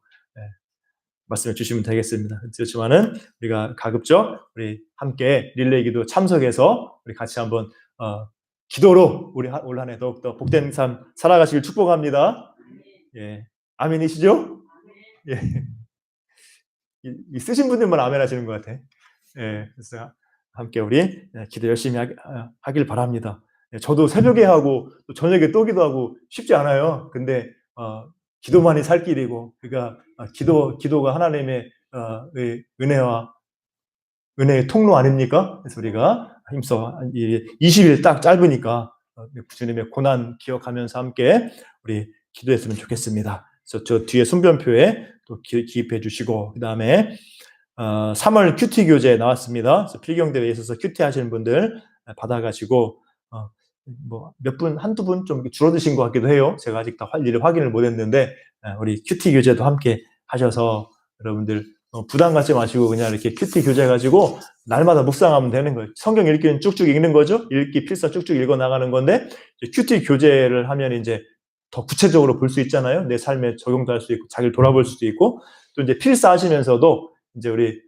말씀해 주시면 되겠습니다. 그렇지만은 우리가 가급적 우리 함께 릴레이 기도 참석해서 우리 같이 한번 기도로 우리 올 한 해 더욱더 복된 삶 살아가시길 축복합니다. 예, 아멘이시죠? 예, 이 쓰신 분들만 아멘 하시는 것 같아. 예, 그래서 함께 우리 기도 열심히 하길 바랍니다. 예, 저도 새벽에 하고 또 저녁에 또 기도하고 쉽지 않아요. 근데 기도만이 살 길이고, 그러니까 기도가 하나님의 은혜와 은혜의 통로 아닙니까? 그래서 우리가 힘써 20일 딱 짧으니까 주님의 고난 기억하면서 함께 우리 기도했으면 좋겠습니다. 그래서 저 뒤에 손변표에 또 기입해 주시고, 그 다음에 3월 큐티 교재 나왔습니다. 그래서 필경대회에 있어서 큐티 하시는 분들 받아가시고, 몇 분, 한두 분 좀 줄어드신 것 같기도 해요. 제가 아직 다 일을 확인을 못 했는데, 우리 큐티 교재도 함께 하셔서 여러분들 부담 갖지 마시고 그냥 이렇게 큐티 교재 가지고 날마다 묵상하면 되는 거예요. 성경 읽기는 쭉쭉 읽는 거죠. 읽기 필사 쭉쭉 읽어 나가는 건데, 큐티 교재를 하면 이제 더 구체적으로 볼 수 있잖아요. 내 삶에 적용도 할 수 있고, 자기를 돌아볼 수도 있고, 또 이제 필사 하시면서도 이제 우리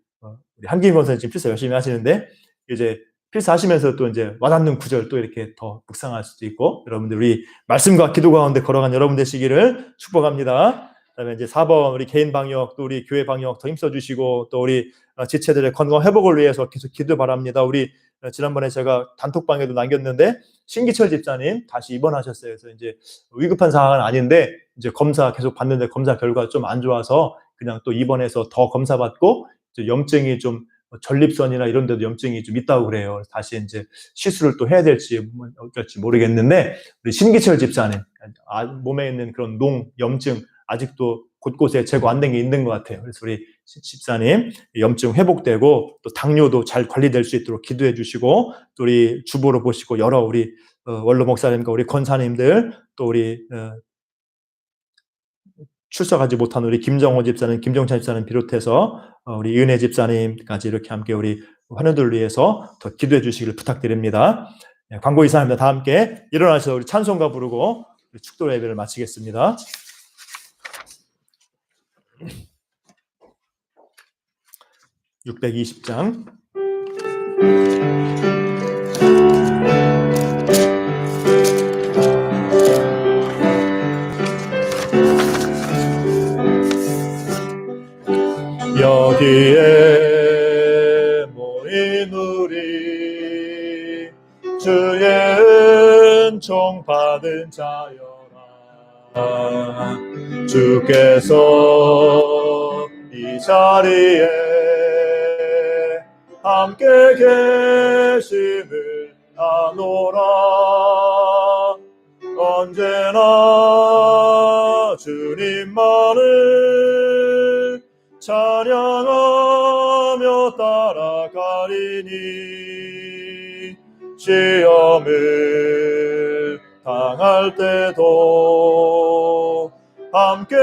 한기인 권사님 지금 필사 열심히 하시는데, 이제 필사하시면서 또 이제 와닿는 구절 또 이렇게 더 묵상할 수도 있고, 여러분들 우리 말씀과 기도 가운데 걸어간 여러분 되시기를 축복합니다. 그다음에 이제 4번 우리 개인 방역, 또 우리 교회 방역 더 힘써 주시고, 또 우리 지체들의 건강 회복을 위해서 계속 기도 바랍니다. 우리 지난번에 제가 단톡방에도 남겼는데 신기철 집사님 다시 입원하셨어요. 그래서 이제 위급한 상황은 아닌데 이제 검사 계속 받는데 검사 결과 좀 안 좋아서 그냥 또 입원해서 더 검사 받고, 염증이 좀 전립선이나 이런 데도 염증이 좀 있다고 그래요. 다시 이제 시술을 또 해야 될지 어쩔지 모르겠는데, 우리 신기철 집사님 몸에 있는 그런 염증 아직도 곳곳에 제거 안 된 게 있는 것 같아요. 그래서 우리 집사님 염증 회복되고 또 당뇨도 잘 관리될 수 있도록 기도해 주시고, 또 우리 주보로 보시고 여러 우리 원로 목사님과 우리 권사님들, 또 우리 출석하지 못한 우리 김정호 집사님, 김정찬 집사님 비롯해서 우리 은혜 집사님까지 이렇게 함께 우리 환우들을 위해서 더 기도해 주시기를 부탁드립니다. 광고 이상입니다. 다 함께 일어나셔서 우리 찬송가 부르고 우리 축도 예배를 마치겠습니다. 620장. 여기에 모인 우리 주의 은총 받은 자여라. 주께서 이 자리에 함께 계심을 아노라. 언제나 주님만을 찬양하며 따라가리니, 시험을 당할 때도 함께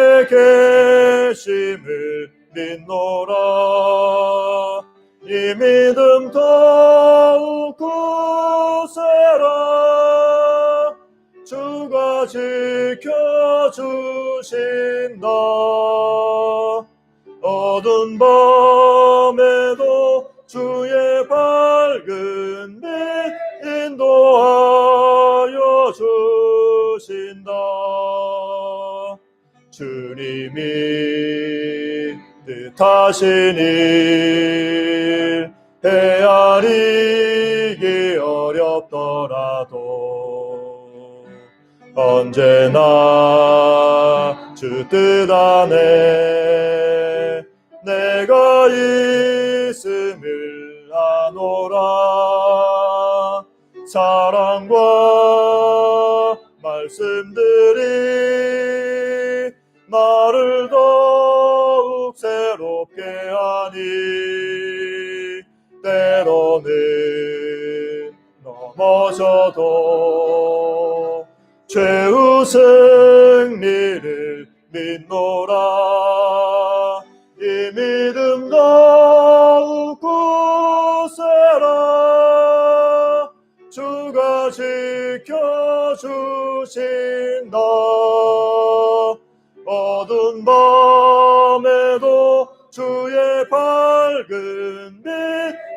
계심을 믿노라. 이 믿음 더욱 굳세라. 주가 지켜주신다. 어두운 밤에도 주의 밝은 빛 인도하여 주신다. 주님이 뜻하신 일 헤아리기 어렵더라도 언제나 주 뜻 안에 내가 있음을 아노라. 사랑과 말씀들이 나를 더욱 새롭게 하니, 때로는 넘어져도 최후 승리를 믿노라. 이 믿음 더욱 주신다. 어두운 밤에도 주의 밝은 빛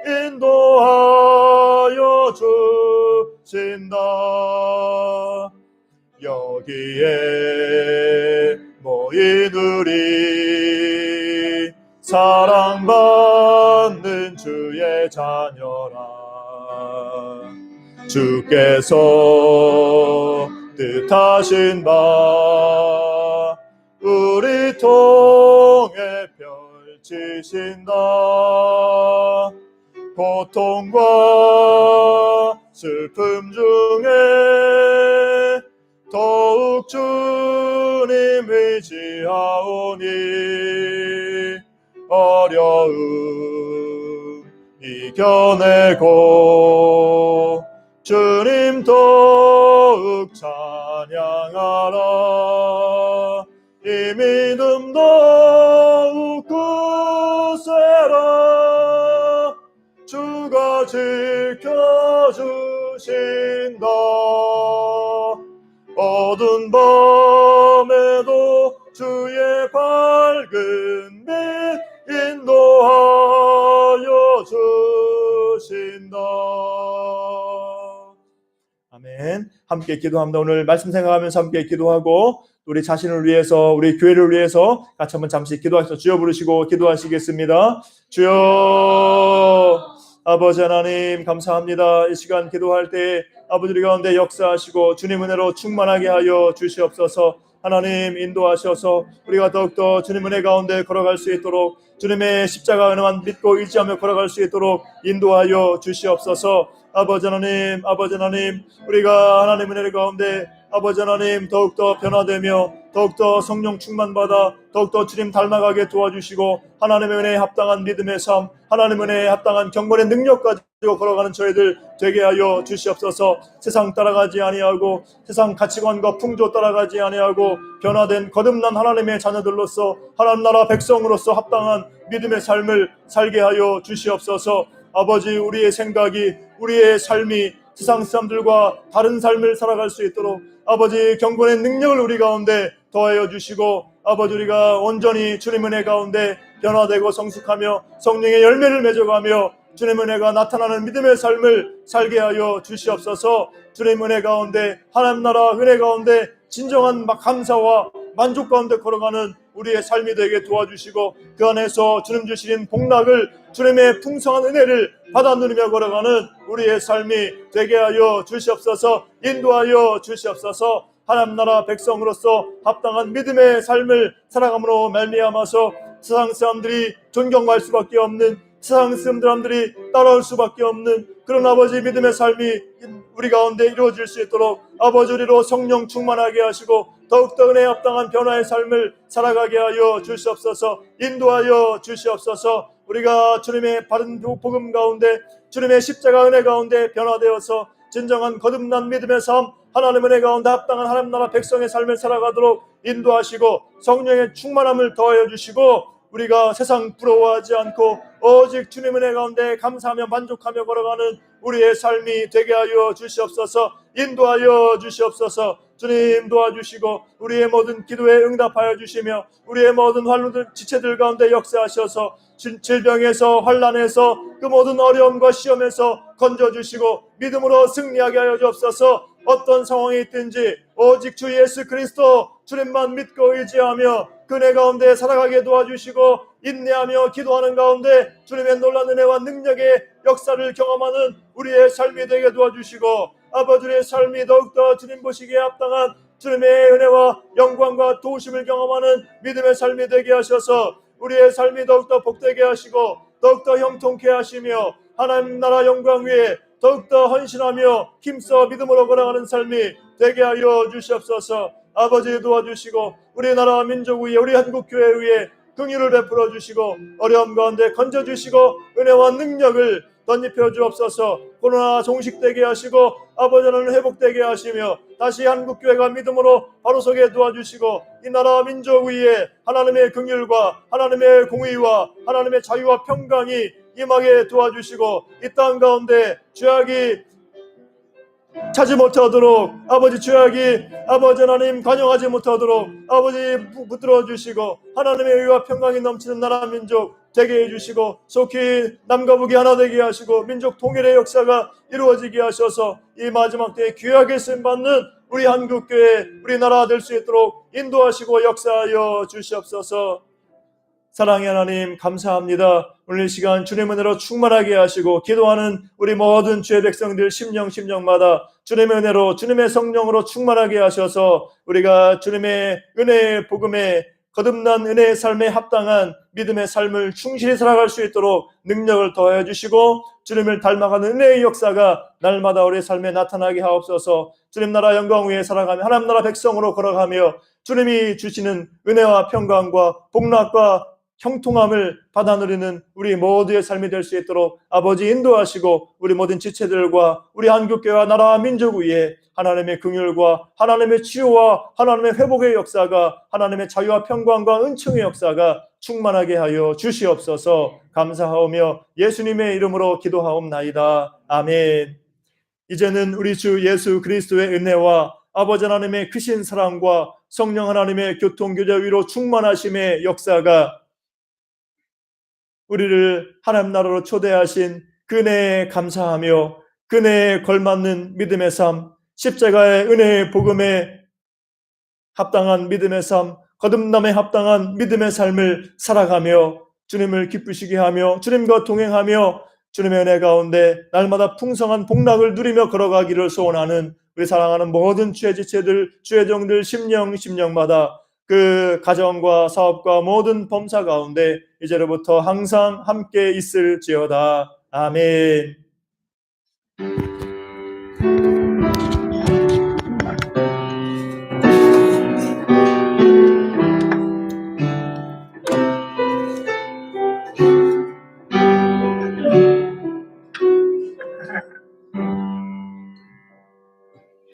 인도하여 주신다. 여기에 모인 우리 사랑받는 주의 자녀라. 주께서 뜻하신 바 우리 통해 펼치신다. 고통과 슬픔 중에 더욱 주님 의지하오니 어려움 이겨내고 주님 더욱 찬양하라. 이 믿음 더욱 굳세라. 주가 지켜주신다. 어두운 밤에도 주의 밝은 빛 인도하여 주신다. 아멘. 함께 기도합니다. 오늘 말씀 생각하면서 함께 기도하고 우리 자신을 위해서, 우리 교회를 위해서 같이 한번 잠시 기도하셔서 주여 부르시고 기도하시겠습니다. 주여. 아버지 하나님 감사합니다. 이 시간 기도할 때 아버지 우리 가운데 역사하시고 주님 은혜로 충만하게 하여 주시옵소서. 하나님 인도하셔서 우리가 더욱더 주님 은혜 가운데 걸어갈 수 있도록, 주님의 십자가 은혜만 믿고 의지하며 걸어갈 수 있도록 인도하여 주시옵소서. 아버지 하나님 우리가 하나님 은혜 가운데 아버지 하나님 더욱더 변화되며 더욱더 성령 충만받아 더욱더 주님 닮아가게 도와주시고 하나님의 은혜에 합당한 믿음의 삶, 하나님의 은혜에 합당한 경건의 능력 가지고 걸어가는 저희들 되게 하여 주시옵소서. 세상 따라가지 아니하고 세상 가치관과 풍조 따라가지 아니하고 변화된 거듭난 하나님의 자녀들로서 하나님 나라 백성으로서 합당한 믿음의 삶을 살게 하여 주시옵소서. 아버지 우리의 생각이, 우리의 삶이 세상 사람들과 다른 삶을 살아갈 수 있도록 아버지 경건의 능력을 우리 가운데 더하여 주시고 아버지 우리가 온전히 주님 은혜 가운데 변화되고 성숙하며 성령의 열매를 맺어가며 주님 은혜가 나타나는 믿음의 삶을 살게 하여 주시옵소서. 주님 은혜 가운데 하나님 나라 은혜 가운데 진정한 감사와 만족 가운데 걸어가는 우리의 삶이 되게 도와주시고 그 안에서 주님 주시는 복락을 주님의 풍성한 은혜를 받아 누리며 걸어가는 우리의 삶이 되게 하여 주시옵소서. 인도하여 주시옵소서. 하나님 나라 백성으로서 합당한 믿음의 삶을 살아감으로 말미암아서 세상 사람들이 존경할 수밖에 없는, 세상 사람들이 따라올 수밖에 없는 그런 아버지 믿음의 삶이 우리 가운데 이루어질 수 있도록 아버지 우리로 성령 충만하게 하시고 더욱더 은혜에 합당한 변화의 삶을 살아가게 하여 주시옵소서. 인도하여 주시옵소서. 우리가 주님의 바른 복음 가운데 주님의 십자가 은혜 가운데 변화되어서 진정한 거듭난 믿음의 삶, 하나님의 은혜 가운데 합당한 하나님 나라 백성의 삶을 살아가도록 인도하시고 성령의 충만함을 더하여 주시고 우리가 세상 부러워하지 않고 오직 주님 은혜 가운데 감사하며 만족하며 걸어가는 우리의 삶이 되게 하여 주시옵소서. 인도하여 주시옵소서. 주님 도와주시고 우리의 모든 기도에 응답하여 주시며 우리의 모든 환란들 지체들 가운데 역사하셔서 질병에서 환란에서 그 모든 어려움과 시험에서 건져주시고 믿음으로 승리하게 하여 주옵소서. 어떤 상황이 있든지 오직 주 예수 그리스도 주님만 믿고 의지하며 그네 가운데 살아가게 도와주시고 인내하며 기도하는 가운데 주님의 놀라운 은혜와 능력의 역사를 경험하는 우리의 삶이 되게 도와주시고 아버지의 삶이 더욱더 주님 보시기에 합당한 주님의 은혜와 영광과 도우심을 경험하는 믿음의 삶이 되게 하셔서 우리의 삶이 더욱더 복되게 하시고 더욱더 형통케 하시며 하나님 나라 영광 위에 더욱더 헌신하며 힘써 믿음으로 걸어가는 삶이 되게 하여 주시옵소서. 아버지 도와주시고 우리나라 민족 위에 우리 한국교회 위에 긍휼을 베풀어 주시고 어려움 가운데 건져주시고 은혜와 능력을 덧입혀 주옵소서. 코로나 종식되게 하시고 아버지 하나님 회복되게 하시며 다시 한국교회가 믿음으로 바로 서게 도와주시고 이 나라 민족 위에 하나님의 긍휼과 하나님의 공의와 하나님의 자유와 평강이 임하게 도와주시고 이 땅 가운데 죄악이 차지 못하도록 아버지 죄악이 아버지 하나님 관용하지 못하도록 아버지 붙들어 주시고 하나님의 의와 평강이 넘치는 나라 민족 되게 해주시고 속히 남과 북이 하나 되게 하시고 민족 통일의 역사가 이루어지게 하셔서 이 마지막 때에 귀하게 쓰임받는 우리 한국교회 우리 나라가 될 수 있도록 인도하시고 역사하여 주시옵소서. 사랑의 하나님 감사합니다. 오늘 이 시간 주님의 은혜로 충만하게 하시고 기도하는 우리 모든 주의 백성들 심령마다 주님의 은혜로 주님의 성령으로 충만하게 하셔서 우리가 주님의 은혜의 복음에 거듭난 은혜의 삶에 합당한 믿음의 삶을 충실히 살아갈 수 있도록 능력을 더해 주시고 주님을 닮아가는 은혜의 역사가 날마다 우리의 삶에 나타나게 하옵소서. 주님 나라 영광 위에 살아가며 하나님 나라 백성으로 걸어가며 주님이 주시는 은혜와 평강과 복락과 형통함을 받아 누리는 우리 모두의 삶이 될 수 있도록 아버지 인도하시고 우리 모든 지체들과 우리 한국교회와 나라와 민족 위에 하나님의 긍휼과 하나님의 치유와 하나님의 회복의 역사가 하나님의 자유와 평강과 은총의 역사가 충만하게 하여 주시옵소서. 감사하오며 예수님의 이름으로 기도하옵나이다. 아멘. 이제는 우리 주 예수 그리스도의 은혜와 아버지 하나님의 크신 사랑과 성령 하나님의 교통교제 위로 충만하심의 역사가 우리를 하나님 나라로 초대하신 그네에 감사하며 그네에 걸맞는 믿음의 삶, 십자가의 은혜의 복음에 합당한 믿음의 삶, 거듭남에 합당한 믿음의 삶을 살아가며 주님을 기쁘시게 하며 주님과 동행하며 주님의 은혜 가운데 날마다 풍성한 복락을 누리며 걸어가기를 소원하는 우리 사랑하는 모든 주의 지체들, 주의 종들 심령마다 그 가정과 사업과 모든 범사 가운데 이제로부터 항상 함께 있을지어다. 아멘.